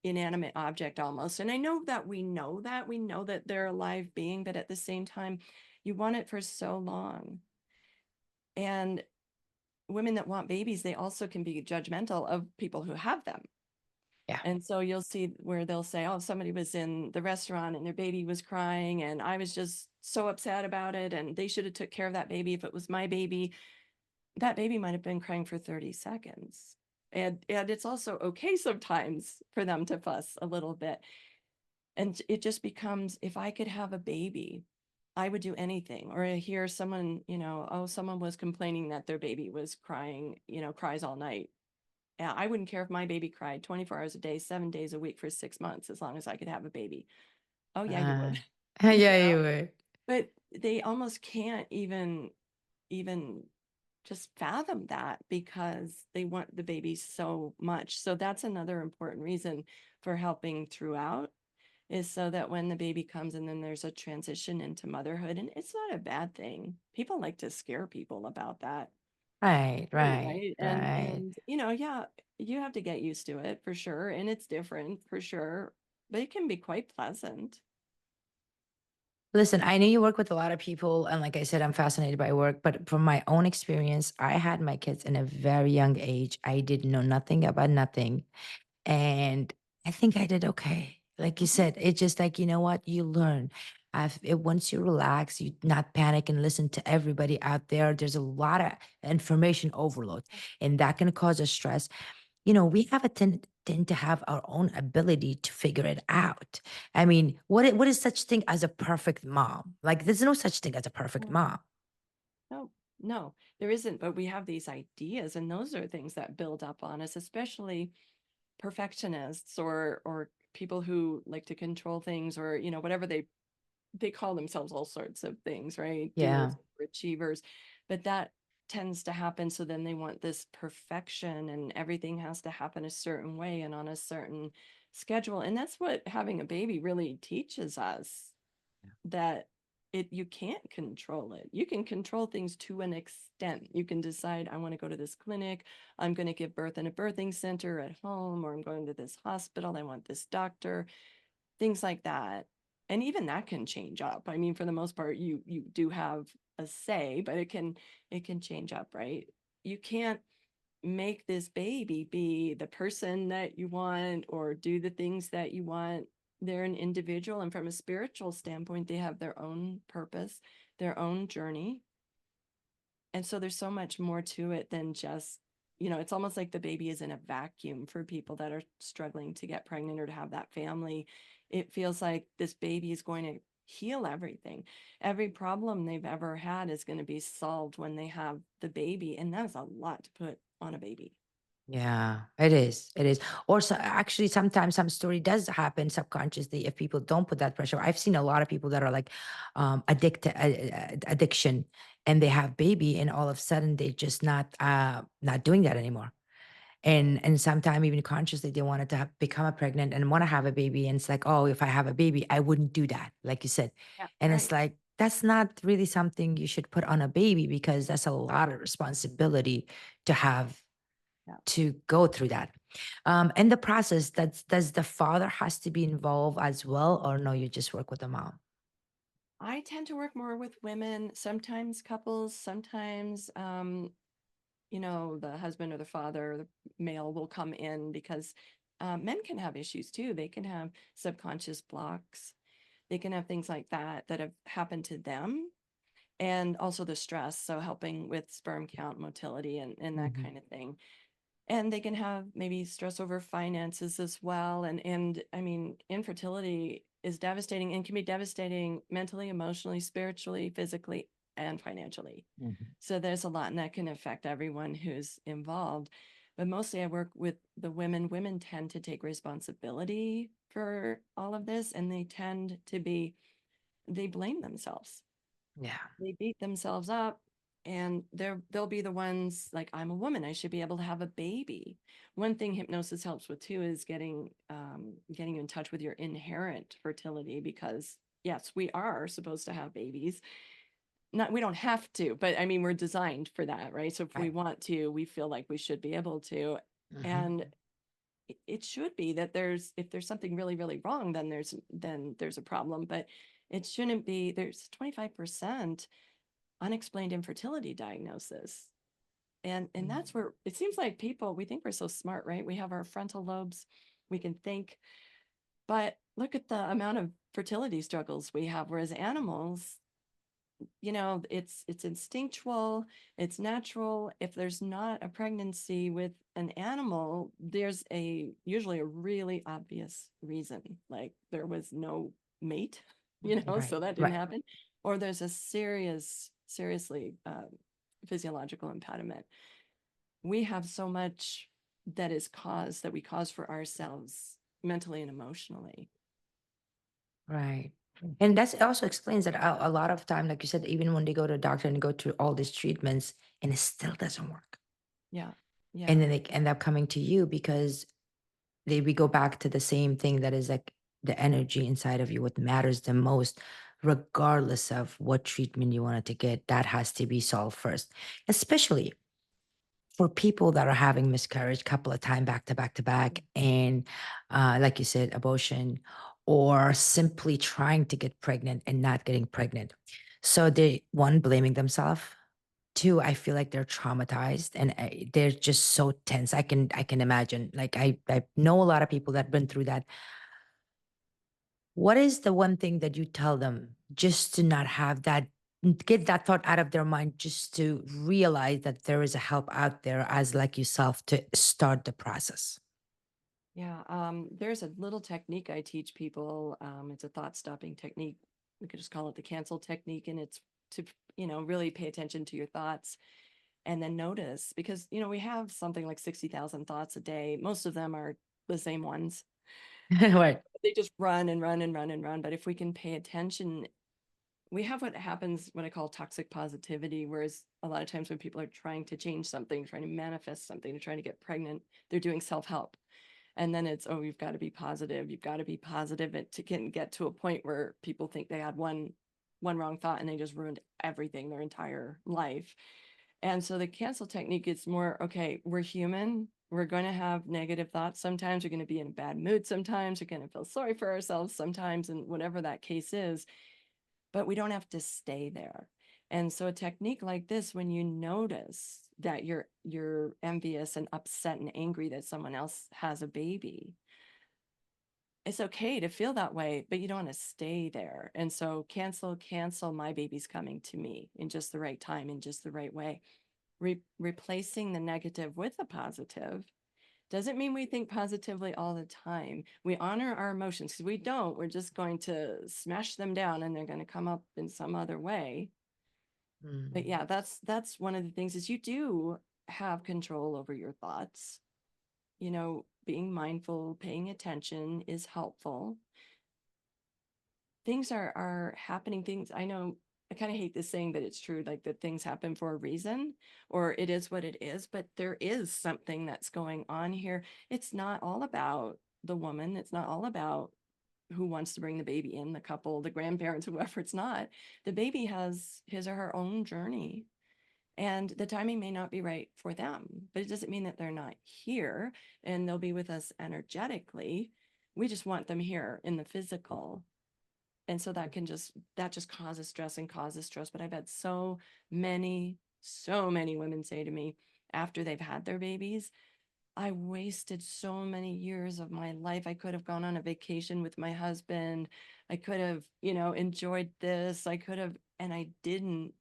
inanimate object almost. And I know that we know that they're a live being, but at the same time, you want it for so long. And women that want babies, they also can be judgmental of people who have them. Yeah. And so you'll see where they'll say, oh, somebody was in the restaurant and their baby was crying and I was just so upset about it and they should have took care of that baby if it was my baby. That baby might have been crying for 30 seconds. And it's also okay sometimes for them to fuss a little bit. And it just becomes, if I could have a baby, I would do anything. Or I hear someone, oh, someone was complaining that their baby was crying, cries all night. Yeah, I wouldn't care if my baby cried 24 hours a day, 7 days a week for 6 months, as long as I could have a baby. Oh, yeah, you would. You Yeah, know? you would. But they almost can't even just fathom that because they want the baby so much. So that's another important reason for helping throughout, is so that when the baby comes and then there's a transition into motherhood, and it's not a bad thing. People like to scare people about that. Right, right, Right. And right. and yeah, you have to get used to it for sure. And it's different for sure, but it can be quite pleasant. Listen, I know you work with a lot of people, and like I said, I'm fascinated by work. But from my own experience, I had my kids in a very young age. I did know nothing about nothing. And I think I did okay. Like you Mhm. said, it's just like, you know what? You learn. Once you relax, you not panic and listen to everybody out there. There's a lot of information overload, and that can cause us stress. We have a tend to have our own ability to figure it out. I mean, what is such thing as a perfect mom? Like, there's no such thing as a perfect No, mom. no, no, there isn't. But we have these ideas, and those are things that build up on us, especially perfectionists or people who like to control things, or whatever they call themselves, all sorts of things, right? Yeah. Doers, achievers. But that tends to happen. So then they want this perfection and everything has to happen a certain way and on a certain schedule. And that's what having a baby really teaches us, that you can't control it. You can control things to an extent. You can decide, I want to go to this clinic, I'm going to give birth in a birthing center at home, or I'm going to this hospital, I want this doctor, things like that. And even that can change up. I mean, for the most part, you do have a say, but it can change up, right? You can't make this baby be the person that you want or do the things that you want. They're an individual, and from a spiritual standpoint, they have their own purpose, their own journey. And so there's so much more to it than just, it's almost like the baby is in a vacuum for people that are struggling to get pregnant or to have that family. It feels like this baby is going to heal everything. Every problem they've ever had is going to be solved when they have the baby. And that's a lot to put on a baby. Yeah, it is. It is. Or so, actually, sometimes some story does happen subconsciously if people don't put that pressure. I've seen a lot of people that are like addiction, and they have baby, and all of a sudden they just not doing that anymore. And sometime even consciously they wanted to become a pregnant and want to have a baby, and it's like, oh, if I have a baby, I wouldn't do that, like you said. Yeah, And it's right. like that's not really something you should put on a baby, because that's a lot of responsibility to have Yeah. to go through that. In the process, does the father has to be involved as well, or no, you just work with the mom? I tend to work more with women, sometimes couples, sometimes the husband or the father, the male will come in because men can have issues too. They can have subconscious blocks. They can have things like that that have happened to them, and also the stress. So helping with sperm count, motility, and that Mhm. kind of thing. And they can have maybe stress over finances as well. And I mean, infertility is devastating and can be devastating mentally, emotionally, spiritually, physically, and financially. Mhm. So there's a lot, and that can affect everyone who's involved. But mostly I work with the women. Women tend to take responsibility for all of this, and they blame themselves. Yeah. They beat themselves up, and they'll be the ones like, I'm a woman, I should be able to have a baby. One thing hypnosis helps with too is getting you in touch with your inherent fertility, because yes, we are supposed to have babies. Not, we don't have to, but I mean, we're designed for that, right? So if we Right. want to, we feel like we should be able to. Mhm. And it should be that if there's something really, really wrong, then there's a problem. But it shouldn't be. There's 25% unexplained infertility diagnosis. And that's Mm. where it seems like people, we think we're so smart, right? We have our frontal lobes, we can think, but look at the amount of fertility struggles we have. Whereas animals, it's instinctual, it's natural. If there's not a pregnancy with an animal, there's usually a really obvious reason, like there was no mate, Right. so that didn't Right. happen, or there's a seriously physiological impediment. We have so much that we cause for ourselves mentally and emotionally. Right. And that also explains that a lot of time, like you said, even when they go to a doctor and go through all these treatments and it still doesn't work. Yeah, And yeah, then they end up coming to you because we go back to the same thing, that is like the energy inside of you, what matters the most, regardless of what treatment you wanted to get, that has to be solved first. Especially for people that are having miscarriage couple of time back to back to back, and like you said, abortion, or simply trying to get pregnant and not getting pregnant. So they, one, blaming themselves. Two, I feel like they're traumatized and they're just so tense. I can imagine. Like I know a lot of people that been through that. What is the one thing that you tell them just to not have that, get that thought out of their mind, just to realize that there is a help out there as like yourself to start the process? yeah. There's a little technique I teach people. It's a thought stopping technique. We could just call it the cancel technique. And it's to, really pay attention to your thoughts and then notice, because, we have something like 60,000 thoughts a day. Most of them are the same ones. Right. They just run and run and run and run. But if we can pay attention, we have what I call toxic positivity, whereas a lot of times when people are trying to change something, trying to manifest something, trying to get pregnant, they're doing self-help. And then it's, oh, you've got to be positive. You've got to be positive, and to get to a point where people think they had one wrong thought and they just ruined everything, their entire life. And so the cancel technique is more, okay, we're human. We're going to have negative thoughts sometimes. We're going to be in a bad mood sometimes. We're going to feel sorry for ourselves sometimes, and whatever that case is, but we don't have to stay there. And so a technique like this, when you notice that you're envious and upset and angry that someone else has a baby, it's okay to feel that way, but you don't want to stay there. And so cancel, my baby's coming to me in just the right time, in just the right way. Replacing the negative with a positive doesn't mean we think positively all the time. We honor our emotions, because we don't. We're just going to smash them down and they're going to come up in some other way. But Mm. yeah, that's one of the things, is you do have control over your thoughts. Being mindful, paying attention is helpful. Things are happening. Things, I know, I kind of hate this saying, but it's true, like that things happen for a reason, or it is what it is, but there is something that's going on here. It's not all about the woman. It's not all about who wants to bring the baby in, the couple, the grandparents, whoever it's not, the baby has his or her own journey. And the timing may not be right for them, but it doesn't mean that they're not here and they'll be with us energetically. We just want them here in the physical. And so that just causes stress and causes stress. But I've had so many women say to me after they've had their babies, I wasted so many years of my life. I could have gone on a vacation with my husband. I could have, enjoyed this. I could have, and I didn't,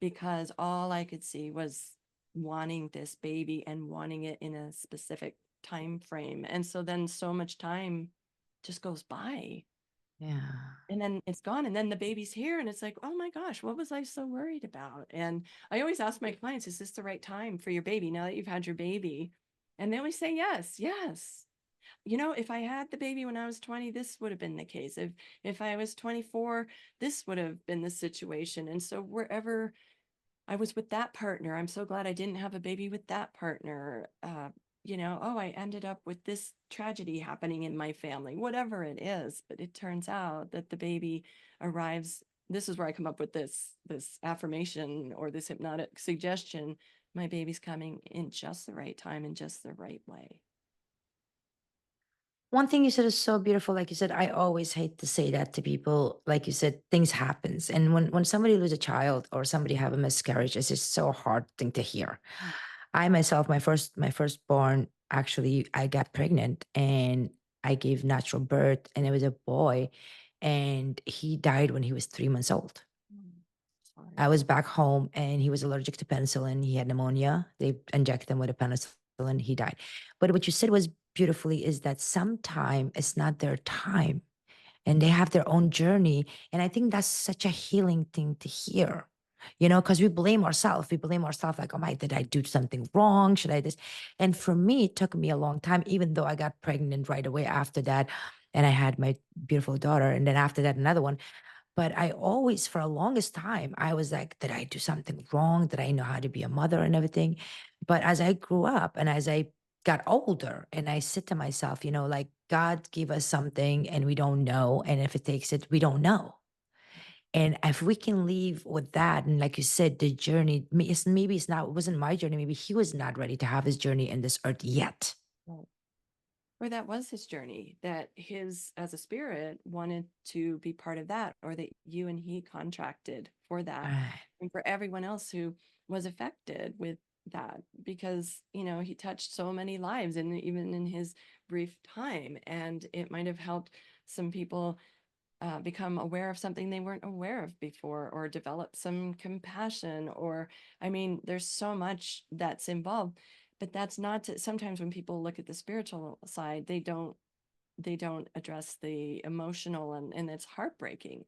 because all I could see was wanting this baby and wanting it in a specific time frame. And so then so much time just goes by Yeah. and then it's gone. And then the baby's here and it's like, oh my gosh, what was I so worried about? And I always ask my clients, is this the right time for your baby now that you've had your baby? And they always say, yes, yes. If I had the baby when I was 20, this would have been the case. If I was 24, this would have been the situation. And so wherever I was with that partner, I'm so glad I didn't have a baby with that partner. Oh, I ended up with this tragedy happening in my family, whatever it is. But it turns out that the baby arrives. This is where I come up with this affirmation or this hypnotic suggestion. My baby's coming in just the right time, in just the right way. One thing you said is so beautiful. Like you said, I always hate to say that to people. Like you said, things happens. And when somebody lose a child or somebody have a miscarriage, it's just so hard thing to hear. I myself, my firstborn, actually, I got pregnant and I gave natural birth, and it was a boy, and he died when he was 3 months old. Mm, I sorry. was back home and he was allergic to penicillin. He had pneumonia. They injected him with a penicillin. He died. But what you said was beautifully is that sometime it's not their time and they have their own journey. And I think that's such a healing thing to hear, because we blame ourselves. We blame ourselves like, oh my, did I do something wrong? Should I this? And for me, it took me a long time, even though I got pregnant right away after that. And I had my beautiful daughter. And then after that, another one. But I always, for a longest time, I was like, did I do something wrong? Did I know how to be a mother and everything? But as I grew up and as I got older, and I said to myself, like God gave us something and we don't know. And if it takes it, we don't know. And if we can leave with that, and like you said, the journey, maybe it's not, it wasn't my journey. Maybe he was not ready to have his journey in this earth yet. Right. Or that was his journey, that his as a spirit wanted to be part of that, or that you and he contracted for that, Right. and for everyone else who was affected with that, because he touched so many lives, and even in his brief time, and it might have helped some people become aware of something they weren't aware of before, or develop some compassion, or I mean, there's so much that's involved. But that's not to, sometimes when people look at the spiritual side, they don't address the emotional, and it's heartbreaking.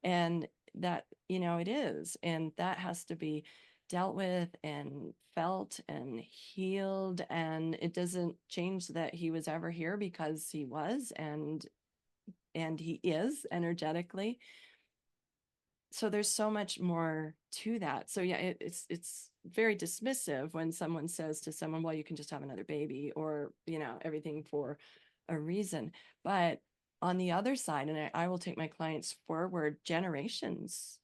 And that, it is, and that has to be dealt with and felt and healed. And it doesn't change that he was ever here, because he was, and he is energetically. So there's so much more to that. So yeah, it's very dismissive when someone says to someone, well, you can just have another baby, or everything for a reason. But on the other side, and I will take my clients forward generations,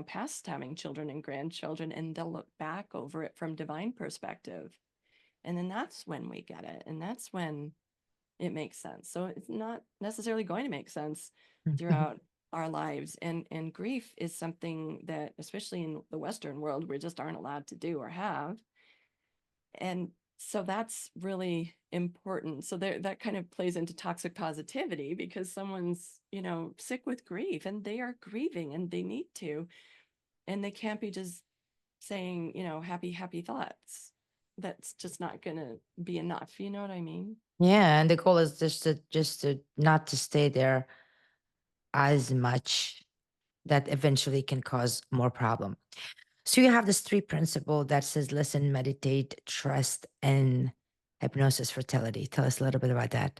past having children and grandchildren, and they'll look back over it from divine perspective. And then that's when we get it, and that's when it makes sense. So it's not necessarily going to make sense throughout our lives. And grief is something that, especially in the Western world, we just aren't allowed to do or have. And so that's really important. So there, that kind of plays into toxic positivity, because someone's, sick with grief, and they are grieving and they need to, and they can't be just saying, happy, happy thoughts. That's just not going to be enough. You know what I mean? Yeah, and the goal is just to not to stay there as much, that eventually can cause more problem. So you have this three principle that says listen, meditate, trust, and hypnosis fertility. Tell us a little bit about that.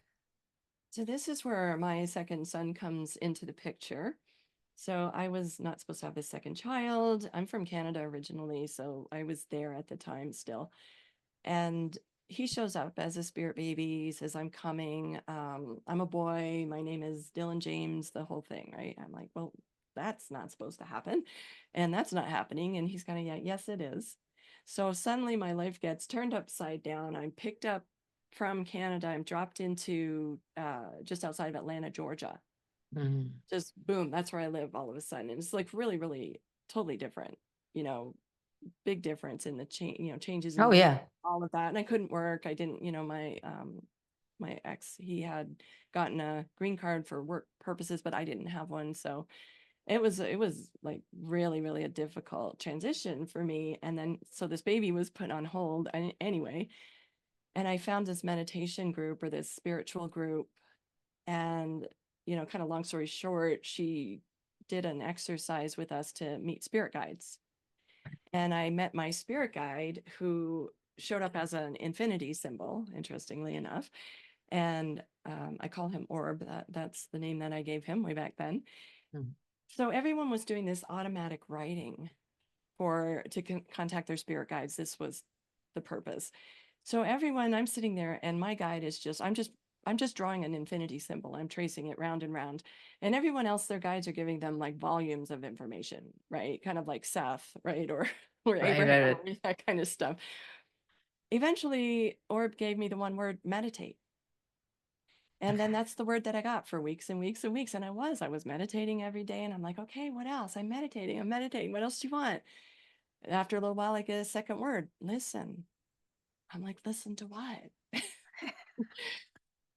So this is where my second son comes into the picture. So I was not supposed to have this second child. I'm from Canada originally, so I was there at the time still. And he shows up as a spirit baby. He says, I'm coming. I'm a boy. My name is Dylan James, the whole thing, right? I'm like, well, that's not supposed to happen. And that's not happening. And he's kind of, yeah, yes, it is. So suddenly my life gets turned upside down. I'm picked up from Canada. I'm dropped into just outside of Atlanta, Georgia. Mm. Just boom, that's where I live all of a sudden. And it's like really, really totally different, you know, big difference in the change, you know, changes in Oh, name, yeah. all of that. And I couldn't work. I didn't, you know, my ex, he had gotten a green card for work purposes, but I didn't have one. So it was like really, really a difficult transition for me. And then so this baby was put on hold anyway. And I found this meditation group or this spiritual group. And, you know, kind of long story short, she did an exercise with us to meet spirit guides. And I met my spirit guide who showed up as an infinity symbol, interestingly enough. And I call him Orb. That's the name that I gave him way back then. Mm. So everyone was doing this automatic writing to contact their spirit guides. This was the purpose. So everyone, I'm sitting there, and my guide is I'm just drawing an infinity symbol. I'm tracing it round and round. And everyone else, their guides are giving them like volumes of information, right? Kind of like Seth, right? Or Right, right, Abraham, right. or that kind of stuff. Eventually, Orb gave me the one word meditate. And then Okay. that's the word that I got for weeks and weeks and weeks. And I was meditating every day. And I'm like, okay, what else? I'm meditating. I'm meditating. What else do you want? And after a little while, I get a second word, listen. I'm like, listen to what?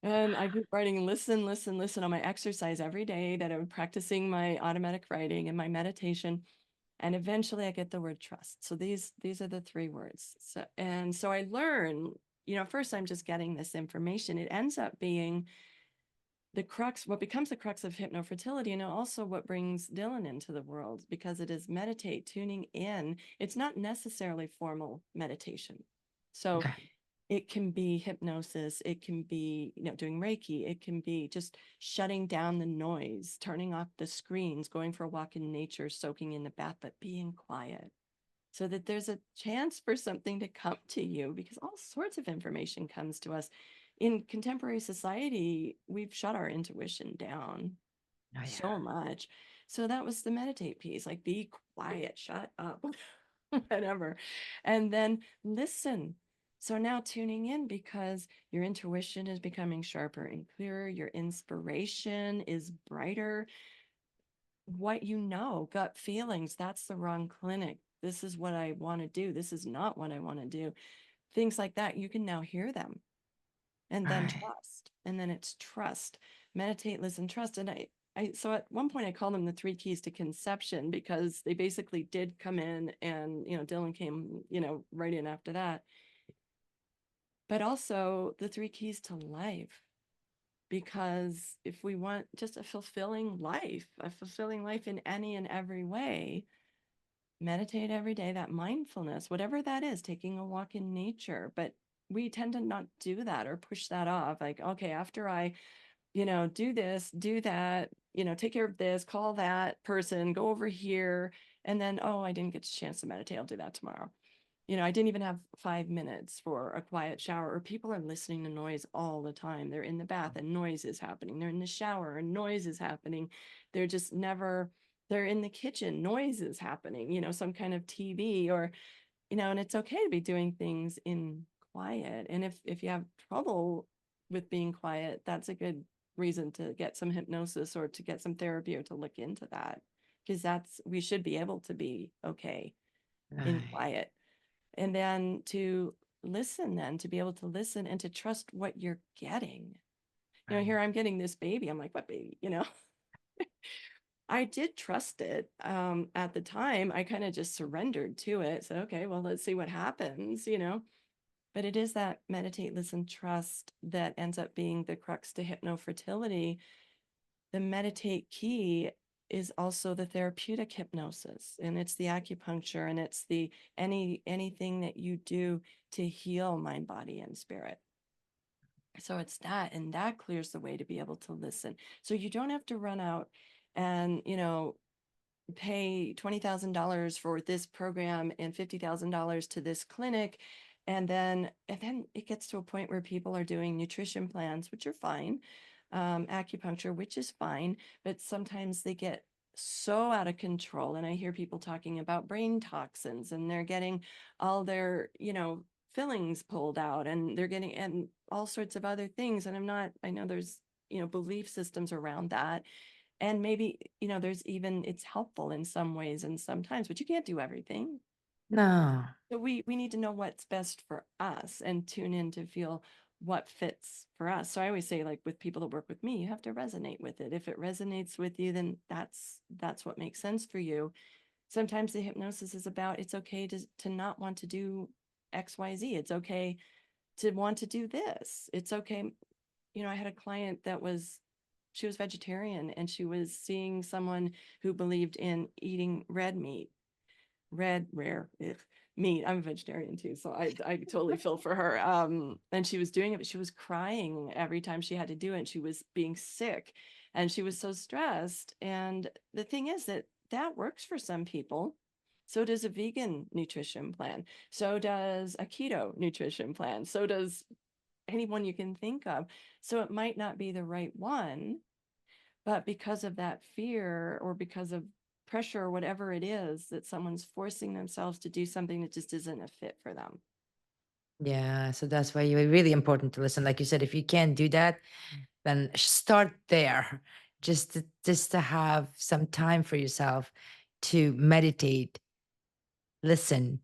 And I keep writing, listen, listen, listen on my exercise every day that I'm practicing my automatic writing and my meditation. And eventually I get the word trust. So these are the three words. So I learn, you know, first I'm just getting this information. It ends up being the crux, what becomes the crux of hypnofertility, and also what brings Dylan into the world, because it is meditate, tuning in. It's not necessarily formal meditation. So Okay. it can be hypnosis, it can be, you know, doing Reiki, it can be just shutting down the noise, turning off the screens, going for a walk in nature, soaking in the bath, but being quiet so that there's a chance for something to come to you, because all sorts of information comes to us. In contemporary society, we've shut our intuition down Oh, yeah. so much. So that was the meditate piece, like be quiet, shut up, whatever. And then listen. So now tuning in because your intuition is becoming sharper and clearer, your inspiration is brighter. What you know, gut feelings, that's the wrong clinic. This is what I want to do. This is not what I want to do. Things like that, you can now hear them and then Right. trust. And then it's trust, meditate, listen, trust. And so at one point I called them the three keys to conception, because they basically did come in, and, you know, Dylan came, you know, right in after that. But also the three keys to life, because if we want just a fulfilling life in any and every way, meditate every day, that mindfulness, whatever that is, taking a walk in nature. But we tend to not do that or push that off. Like, okay, after I, you know, do this, do that, you know, take care of this, call that person, go over here. And then, oh, I didn't get a chance to meditate. I'll do that tomorrow. You know, I didn't even have 5 minutes for a quiet shower, or people are listening to noise all the time. They're in the bath and noise is happening. They're in the shower and noise is happening. They're just never, they're in the kitchen, noise is happening, you know, some kind of TV, or, you know, and it's okay to be doing things in quiet. And if you have trouble with being quiet, that's a good reason to get some hypnosis or to get some therapy or to look into that, because we should be able to be okay in Right. quiet. And then to listen, then to be able to listen and to trust what you're getting. You know, Right. here I'm getting this baby. I'm like, what baby? You know, I did trust it. At the time, I kind of just surrendered to it. So, okay, well, let's see what happens, you know. But it is that meditate, listen, trust that ends up being the crux to hypnofertility. The meditate key is also the therapeutic hypnosis, and it's the acupuncture, and it's the anything that you do to heal mind, body, and spirit. So it's that, and that clears the way to be able to listen. So you don't have to run out and, you know, pay $20,000 for this program and $50,000 to this clinic And then it gets to a point where people are doing nutrition plans, which are fine, acupuncture, which is fine, but sometimes they get so out of control. And I hear people talking about brain toxins, and they're getting all their, fillings pulled out, and they're getting and all sorts of other things. And I know there's, belief systems around that. And maybe, there's even it's helpful in some ways and sometimes, but you can't do everything. No. So we need to know what's best for us and tune in to feel what fits for us. So I always say, like, with people that work with me, you have to resonate with it. If it resonates with you, then that's what makes sense for you. Sometimes the hypnosis is about it's okay to not want to do XYZ. It's okay to want to do this. It's okay. I had a client that she was vegetarian, and she was seeing someone who believed in eating red meat, red rare ugh, meat. I'm a vegetarian too, so I totally feel for her. And she was doing it, but she was crying every time she had to do it, and she was being sick, and she was so stressed. And the thing is that works for some people. So does a vegan nutrition plan. So does a keto nutrition plan. So does anyone you can think of. So it might not be the right one, but because of that fear, or because of pressure, or whatever it is, that someone's forcing themselves to do something that just isn't a fit for them. Yeah. So that's why you're really important to listen. Like you said, if you can't do that, then start there. Just to have some time for yourself to meditate, listen,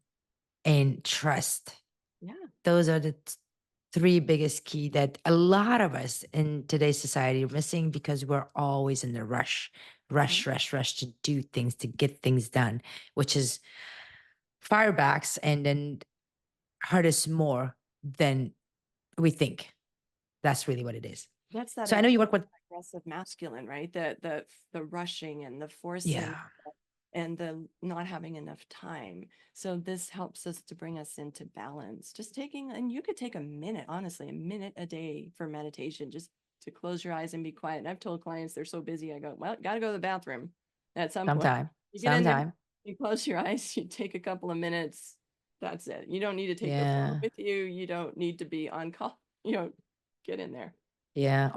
and trust. Yeah. Those are the three biggest key that a lot of us in today's society are missing because we're always in the rush, Yeah. rush, rush, rush to do things, to get things done, which is firebacks and then hurt us more than we think. That's really what it is. That's that So I know you work with, aggressive masculine, right? The rushing and the forcing yeah, and the not having enough time. So this helps us to bring us into balance. Just taking, and you could take a minute, honestly, a minute a day for meditation, just to close your eyes and be quiet. And I've told clients they're so busy, I go, well, got to go to the bathroom at some point. sometime, You get in there, sometime. you close your eyes, you take a couple of minutes. That's it. You don't need to take your phone Yeah. with you. You don't need to be on call. Get in there. Yeah.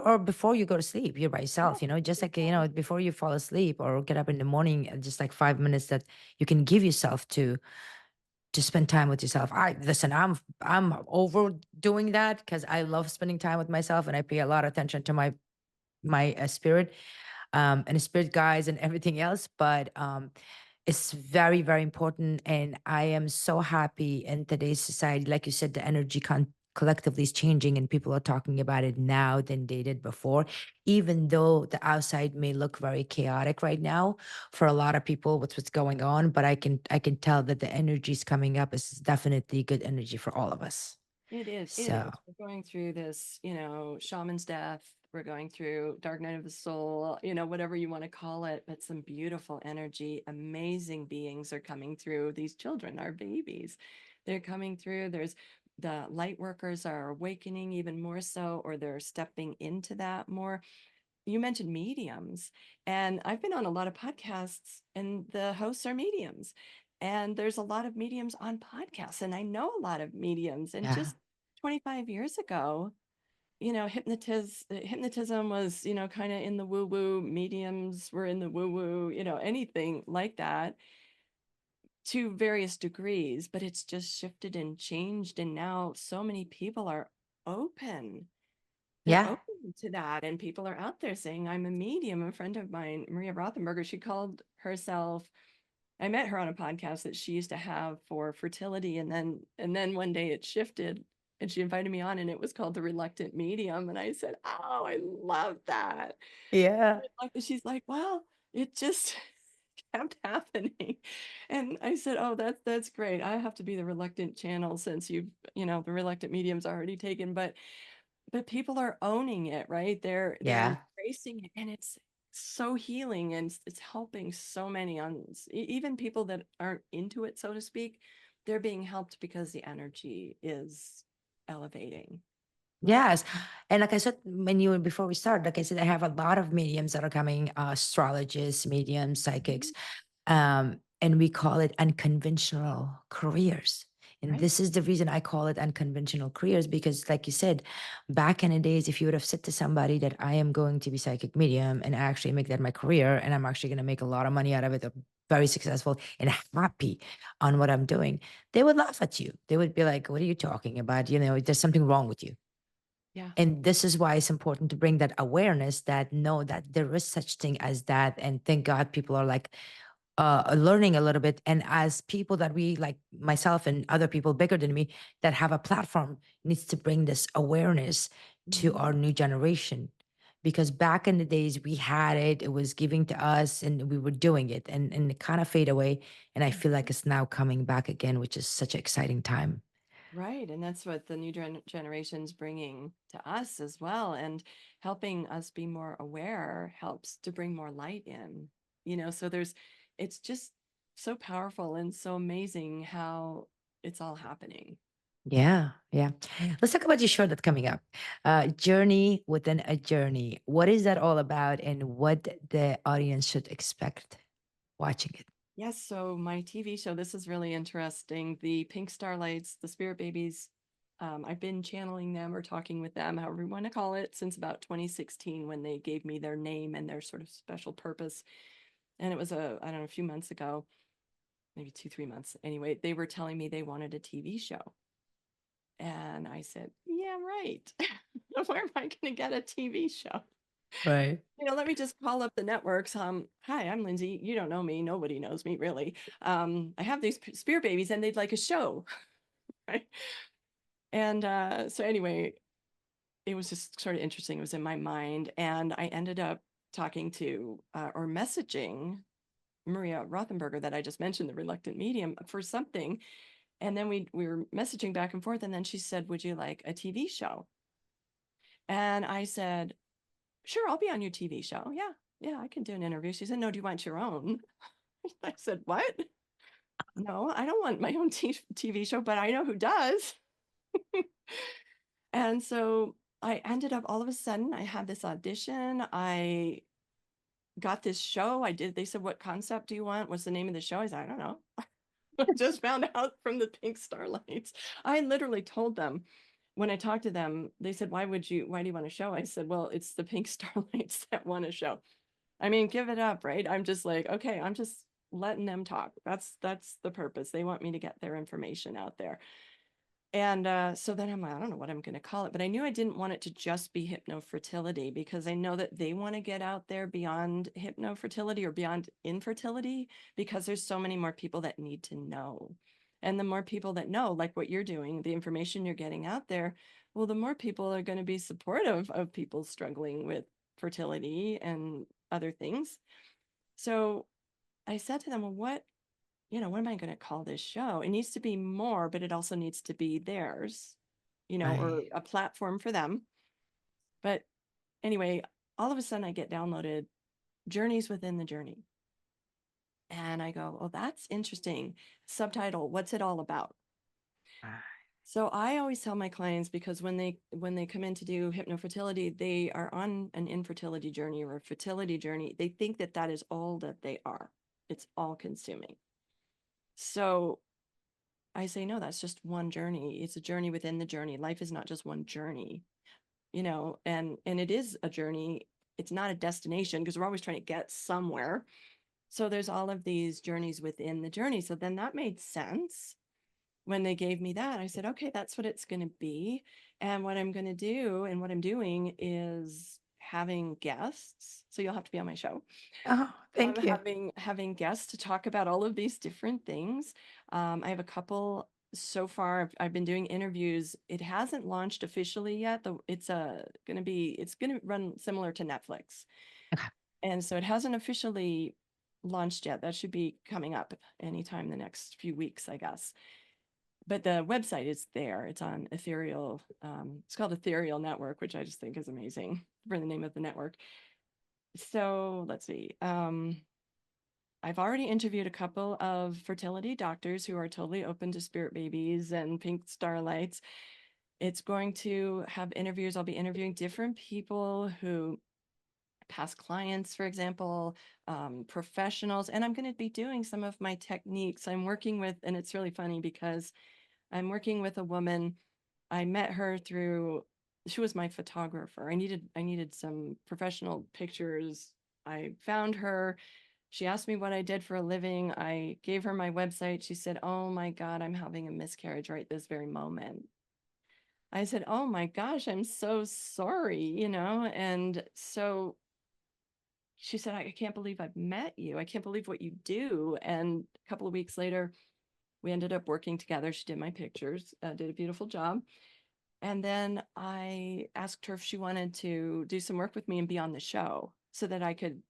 Or before you go to sleep, you're by Yeah, yourself, just like, exactly. before you fall asleep or get up in the morning, just like 5 minutes that you can give yourself to spend time with yourself. I listen, I'm overdoing that because I love spending time with myself and I pay a lot of attention to my spirit, and the spirit guides and everything else. But it's very, very important. And I am so happy in today's society. Like you said, the energy collectively is changing and people are talking about it now than they did before. Even though the outside may look very chaotic right now for a lot of people with what's going on, but I can tell that the energy is coming up is definitely good energy for all of us. It is. It So is. We're going through this, shaman's death. We're going through dark night of the soul, whatever you want to call it, but some beautiful energy, amazing beings are coming through. These children, our babies, they're coming through. There's the light workers are awakening even more so, or they're stepping into that more. You mentioned mediums, and I've been on a lot of podcasts, and the hosts are mediums. And there's a lot of mediums on podcasts, and I know a lot of mediums. And yeah. just 25 years ago, hypnotism was, kind of in the woo woo, mediums were in the woo woo, anything like that, to various degrees, but it's just shifted and changed. And now so many people are open they're Yeah. open to that, and people are out there saying, I'm a medium. A friend of mine, Maria Rothenberger, she called herself, I met her on a podcast that she used to have for fertility, and then one day it shifted, and she invited me on, and it was called The Reluctant Medium. And I said, oh, I love that. Yeah. She's like, well, it just kept happening. And I said, oh, that's great. I have to be the reluctant channel, since the reluctant medium's already taken. But people are owning it, right? They're Yeah. embracing it, and it's so healing, and it's helping so many even people that aren't into it, so to speak. They're being helped because the energy is elevating. Yes. And like I said, before we start, like I said, I have a lot of mediums that are coming, astrologists, mediums, Mhm. psychics, and we call it unconventional careers. And Right. this is the reason I call it unconventional careers, because, like you said, back in the days, if you would have said to somebody that I am going to be psychic medium and actually make that my career, and I'm actually going to make a lot of money out of it, I'm very successful and happy on what I'm doing, they would laugh at you. They would be like, "What are you talking about? You know, there's something wrong with you." Yeah. And this is why it's important to bring that awareness that know that there is such thing as that. And thank God people are like learning a little bit. And as people that we like, myself and other people bigger than me that have a platform, needs to bring this awareness to Mhm. our new generation. Because back in the days we had it, it was giving to us and we were doing it, and it kind of fade away. And I feel like it's now coming back again, which is such an exciting time. Right. And that's what the new generation's bringing to us as well. And helping us be more aware helps to bring more light in, so it's just so powerful and so amazing how it's all happening. Yeah, yeah. Let's talk about your show that's coming up. Journey within a journey. What is that all about, and what the audience should expect watching it? Yes. So my TV show, this is really interesting. The Pink Starlights, the Spirit Babies, I've been channeling them or talking with them, however you want to call it, since about 2016 when they gave me their name and their sort of special purpose. And it was I don't know, a few months ago, maybe 2, 3 months. Anyway, they were telling me they wanted a TV show. And I said, yeah, right. Where am I going to get a TV show? Right. Let me just call up the networks. Hi, I'm Lindsay. You don't know me. Nobody knows me really. I have these Spirit Babies and they'd like a show. Right. And so anyway, it was just sort of interesting. It was in my mind. And I ended up talking to or messaging Maria Rothenberger that I just mentioned, the reluctant medium, for something. And then we were messaging back and forth. And then she said, would you like a TV show? And I said, sure, I'll be on your TV show. Yeah, yeah, I can do an interview. She said, no, do you want your own? I said, what? No, I don't want my own TV show, but I know who does. And so I ended up all of a sudden, I had this audition. I got this show. They said, what concept do you want? What's the name of the show? I said, I don't know. I just found out from the Pink Starlights. I literally told them when I talked to them, they said, why do you want a show? I said, well, it's the Pink Starlights that want a show. I mean, give it up, right? I'm just like, okay, I'm just letting them talk. That's the purpose. They want me to get their information out there. And so then I'm like, I don't know what I'm going to call it, but I knew I didn't want it to just be hypnofertility because I know that they want to get out there beyond hypnofertility or beyond infertility because there's so many more people that need to know. And the more people that know, like what you're doing, the information you're getting out there, well, the more people are going to be supportive of people struggling with fertility and other things. So I said to them, well, what am I going to call this show? It needs to be more, but it also needs to be theirs, or Right. a platform for them. But anyway, all of a sudden I get downloaded Journeys Within the Journey. And I go, oh, that's interesting. Subtitle, what's it all about? Right. So I always tell my clients because when they come in to do hypnofertility, they are on an infertility journey or a fertility journey. They think that that is all that they are. It's all consuming. So I say, no, that's just one journey. It's a journey within the journey. Life is not just one journey, and it is a journey. It's not a destination because we're always trying to get somewhere. So there's all of these journeys within the journey. So then that made sense when they gave me that. I said, okay, that's what it's going to be. And what I'm going to do and what I'm doing is having guests. So you'll have to be on my show. Oh, I'm thank you. having guests to talk about all of these different things. I have a couple so far. I've been doing interviews. It hasn't launched officially yet. Though it's gonna run similar to Netflix, Okay. and so it hasn't officially launched yet. That should be coming up anytime in the next few weeks, I guess. But the website is there. It's on Ethereal. It's called Ethereal Network, which I just think is amazing for the name of the network. So let's see. I've already interviewed a couple of fertility doctors who are totally open to spirit babies and pink starlights. It's going to have interviews. I'll be interviewing different people who past clients, for example, professionals, and I'm going to be doing some of my techniques. I'm working with, and it's really funny because I'm working with a woman. I met her through, she was my photographer. I needed some professional pictures. I found her. She asked me what I did for a living. I gave her my website. She said, "Oh my God, I'm having a miscarriage right this very moment." I said, "Oh my gosh, I'm so sorry, you know?" And so she said, "I can't believe I've met you. I can't believe what you do." And a couple of weeks later, we ended up working together. She did my pictures, did a beautiful job. And then I asked her if she wanted to do some work with me and be on the show so that I could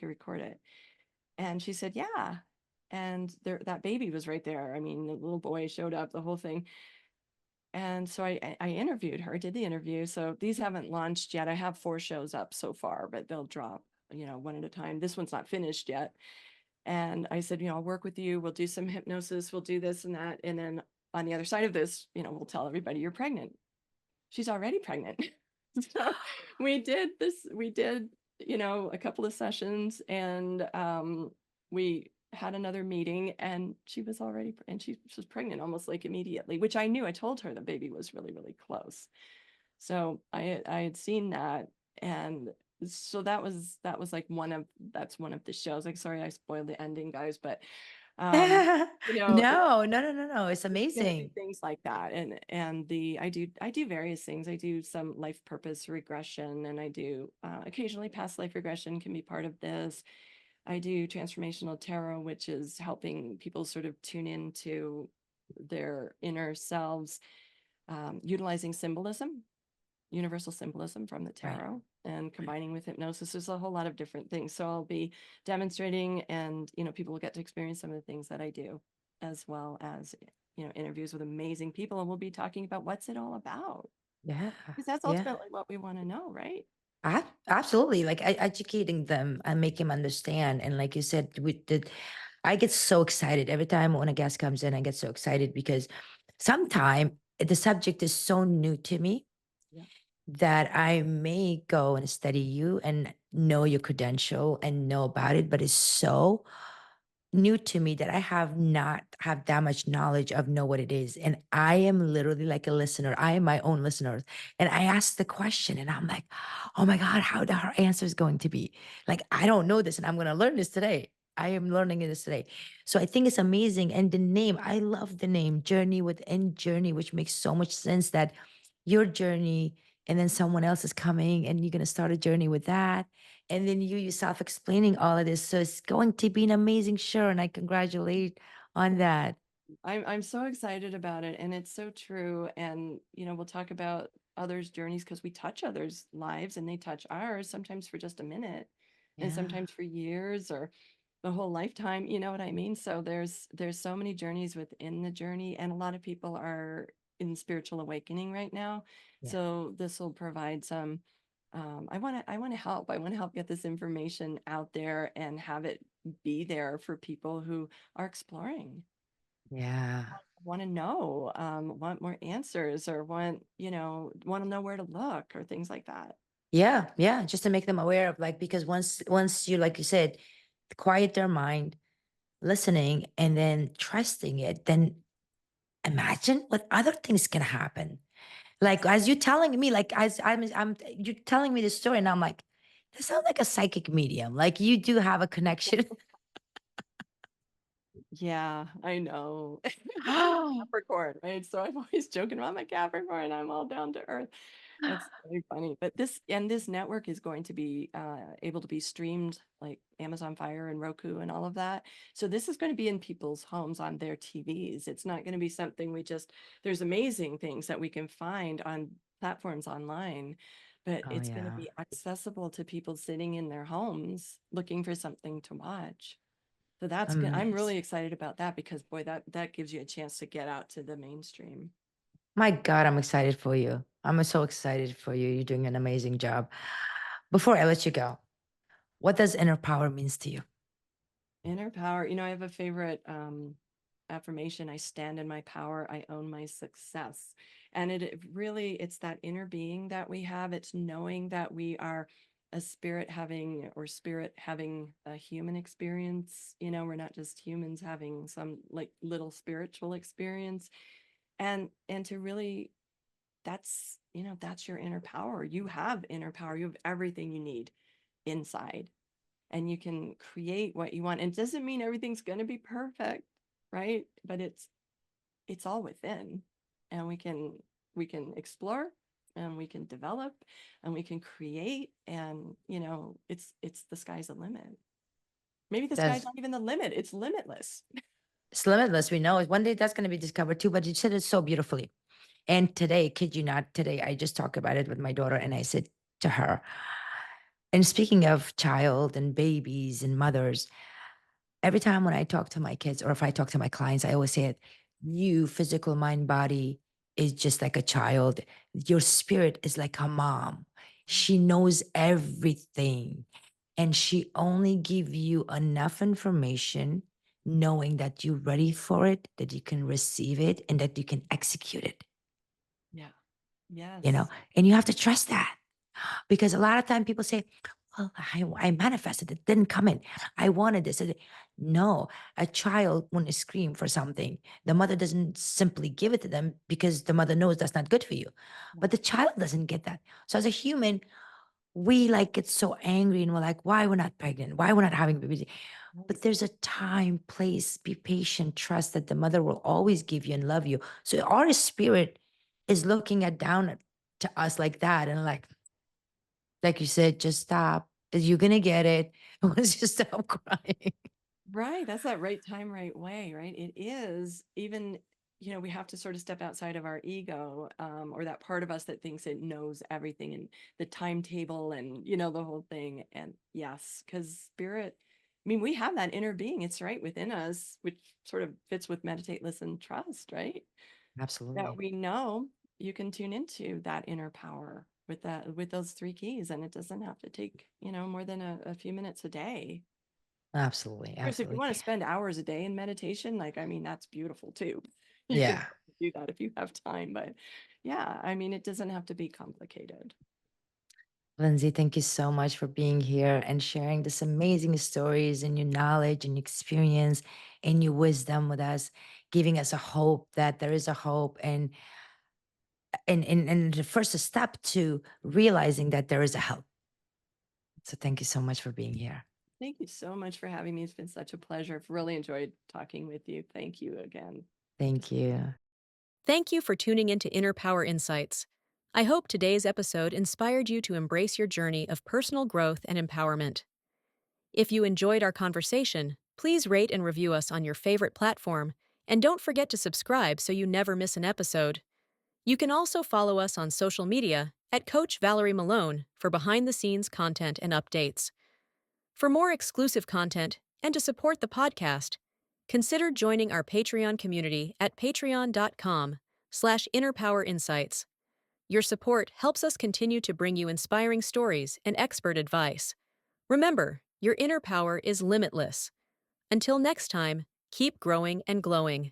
record it. And she said, "Yeah." And there, that baby was right there. I mean, the little boy showed up, the whole thing. And so I interviewed her, did the interview. So these haven't launched yet. I have 4 shows up so far, but they'll drop, you know, one at a time. This one's not finished yet. And I said, you know, "I'll work with you. We'll do some hypnosis. We'll do this and that. And then on the other side of this, you know, we'll tell everybody you're pregnant." She's already pregnant. So we did, you know, a couple of sessions, and we had another meeting, and she was pregnant almost like immediately, which I knew. I told her the baby was really, really close. So I had seen that, and so that was like that's one of the shows. Like, sorry, I spoiled the ending, guys, but um, you know, No, no, no, no, no. It's it's gonna be amazing. things like that. And I do various things. I do some life purpose regression, and I do occasionally past life regression can be part of this. I do transformational tarot, which is helping people sort of tune into their inner selves, utilizing symbolism, universal symbolism from the Right. tarot, and combining with hypnosis. There's a whole lot of different things. So I'll be demonstrating, and you know, people will get to experience some of the things that I do, as well as, you know, interviews with amazing people, and we'll be talking about what's it all about, Yeah. because that's Yeah. ultimately what we want to know, right? Absolutely. Like educating them and make them understand. And like you said, we did. I get so excited every time when a guest comes in. I get so excited because sometimes the subject is so new to me Yeah. that I may go and study you and know your credential and know about it, but it's so new to me that I have not have that much knowledge of know what it is. And I am literally like a listener. I am my own listener. And I ask the question and I'm like, oh my God, how the her answer is going to be. Like, I don't know this and I'm gonna learn this today. I am learning this today. So I think it's amazing. And the name, I love the name Journey Within Journey, which makes so much sense that your journey and then someone else is coming and you're gonna start a journey with that and then you yourself explaining all of this. So it's going to be an amazing show, and I congratulate on that. I'm so excited about it, and it's so true. And you know, we'll talk about others' journeys because we touch others' lives, and they touch ours sometimes for just a minute, and Yeah. sometimes for years or the whole lifetime. You know what I mean? So there's so many journeys within the journey, and a lot of people are in spiritual awakening right now. Yeah. So this will provide some. I want to help. I want to help get this information out there and have it be there for people who are exploring, Yeah. want to know, want more answers, or want, you know, want to know where to look or things like that. Yeah. Yeah. Just to make them aware of like, because once you, like you said, quiet their mind, listening, and then trusting it, then imagine what other things can happen. Like as you telling me, like as I'm you telling me this story, and I'm like, this sounds like a psychic medium. Like you do have a connection. Yeah, I know. I'm a Capricorn, right? So I'm always joking about my Capricorn. I'm all down to earth. That's very funny. But this network is going to be able to be streamed like Amazon Fire and Roku and all of that. So this is going to be in people's homes on their TVs. It's not going to be something there's amazing things that we can find on platforms online, but Oh it's going to yeah. be accessible to people sitting in their homes looking for something to watch. So that's good. I'm Amazing. really excited about that because boy, that gives you a chance to get out to the mainstream. My God, I'm excited for you. I'm so excited for you. You're doing an amazing job. Before I let you go, what does inner power means to you? Inner power. You know, I have a favorite affirmation. I stand in my power. I own my success. And it really, it's that inner being that we have. It's knowing that we are a spirit having a human experience. You know, we're not just humans having some like little spiritual experience. and to really, that's, that's your inner power. You have inner power. You have everything you need inside, and you can create what you want. And it doesn't mean everything's going to be perfect, right? But it's all within, and we can explore, and we can develop, and we can create, and it's the sky's the limit. Maybe the sky's That's not even the limit. It's limitless. it's limitless. We know it. One day that's going to be discovered too. But you said it so beautifully. And today, kid you not, today I just talked about it with my daughter, and I said to her, and speaking of child and babies and mothers, every time when I talk to my kids or if I talk to my clients, I always say it, you, physical mind, body, is just like a child. Your spirit is like a mom. She knows everything. And she only give you enough information knowing that you're ready for it, that you can receive it, and that you can execute it, Yeah. you know, Yes. and you have to trust that. Because a lot of time people say, well, I manifested it, didn't come in. I wanted this. No, a child, when they scream for something, the mother doesn't simply give it to them because the mother knows that's not good for you. But the child doesn't get that. So as a human, we like get so angry and we're like, why we're not pregnant? Why we're not having babies? Right. But there's a time, place, be patient, trust that the mother will always give you and love you. So our spirit is looking at to us like that and like you said, just stop. You're gonna get it. Let's just stop crying. Right. That's that right time, right way, right? It is even, we have to sort of step outside of our ego, or that part of us that thinks it knows everything and the timetable and, the whole thing. And yes, because spirit, I mean, we have that inner being. It's right within us, which sort of fits with meditate, listen, trust, right? That Absolutely. we know you can tune into that inner power with those three keys. And it doesn't have to take, more than a few minutes a day. Absolutely. Of course, if you Absolutely. want to spend hours a day in meditation, like, I mean, that's beautiful too. You can Yeah. do that if you have time, but yeah, I mean, it doesn't have to be complicated. Lindsay, thank you so much for being here and sharing this amazing stories and your knowledge and experience and your wisdom with us, giving us a hope that there is a hope and the first step to realizing that there is a help. So thank you so much for being here. Thank you so much for having me. It's been such a pleasure. I've really enjoyed talking with you. Thank you again. Thank you. Thank you for tuning into Inner Power Insights. I hope today's episode inspired you to embrace your journey of personal growth and empowerment. If you enjoyed our conversation, please rate and review us on your favorite platform, and don't forget to subscribe so you never miss an episode. You can also follow us on social media at Coach Valerie Malone for behind the scenes content and updates. For more exclusive content and to support the podcast, consider joining our Patreon community at patreon.com/innerpowerinsights. Your support helps us continue to bring you inspiring stories and expert advice. Remember, your inner power is limitless. Until next time, keep growing and glowing.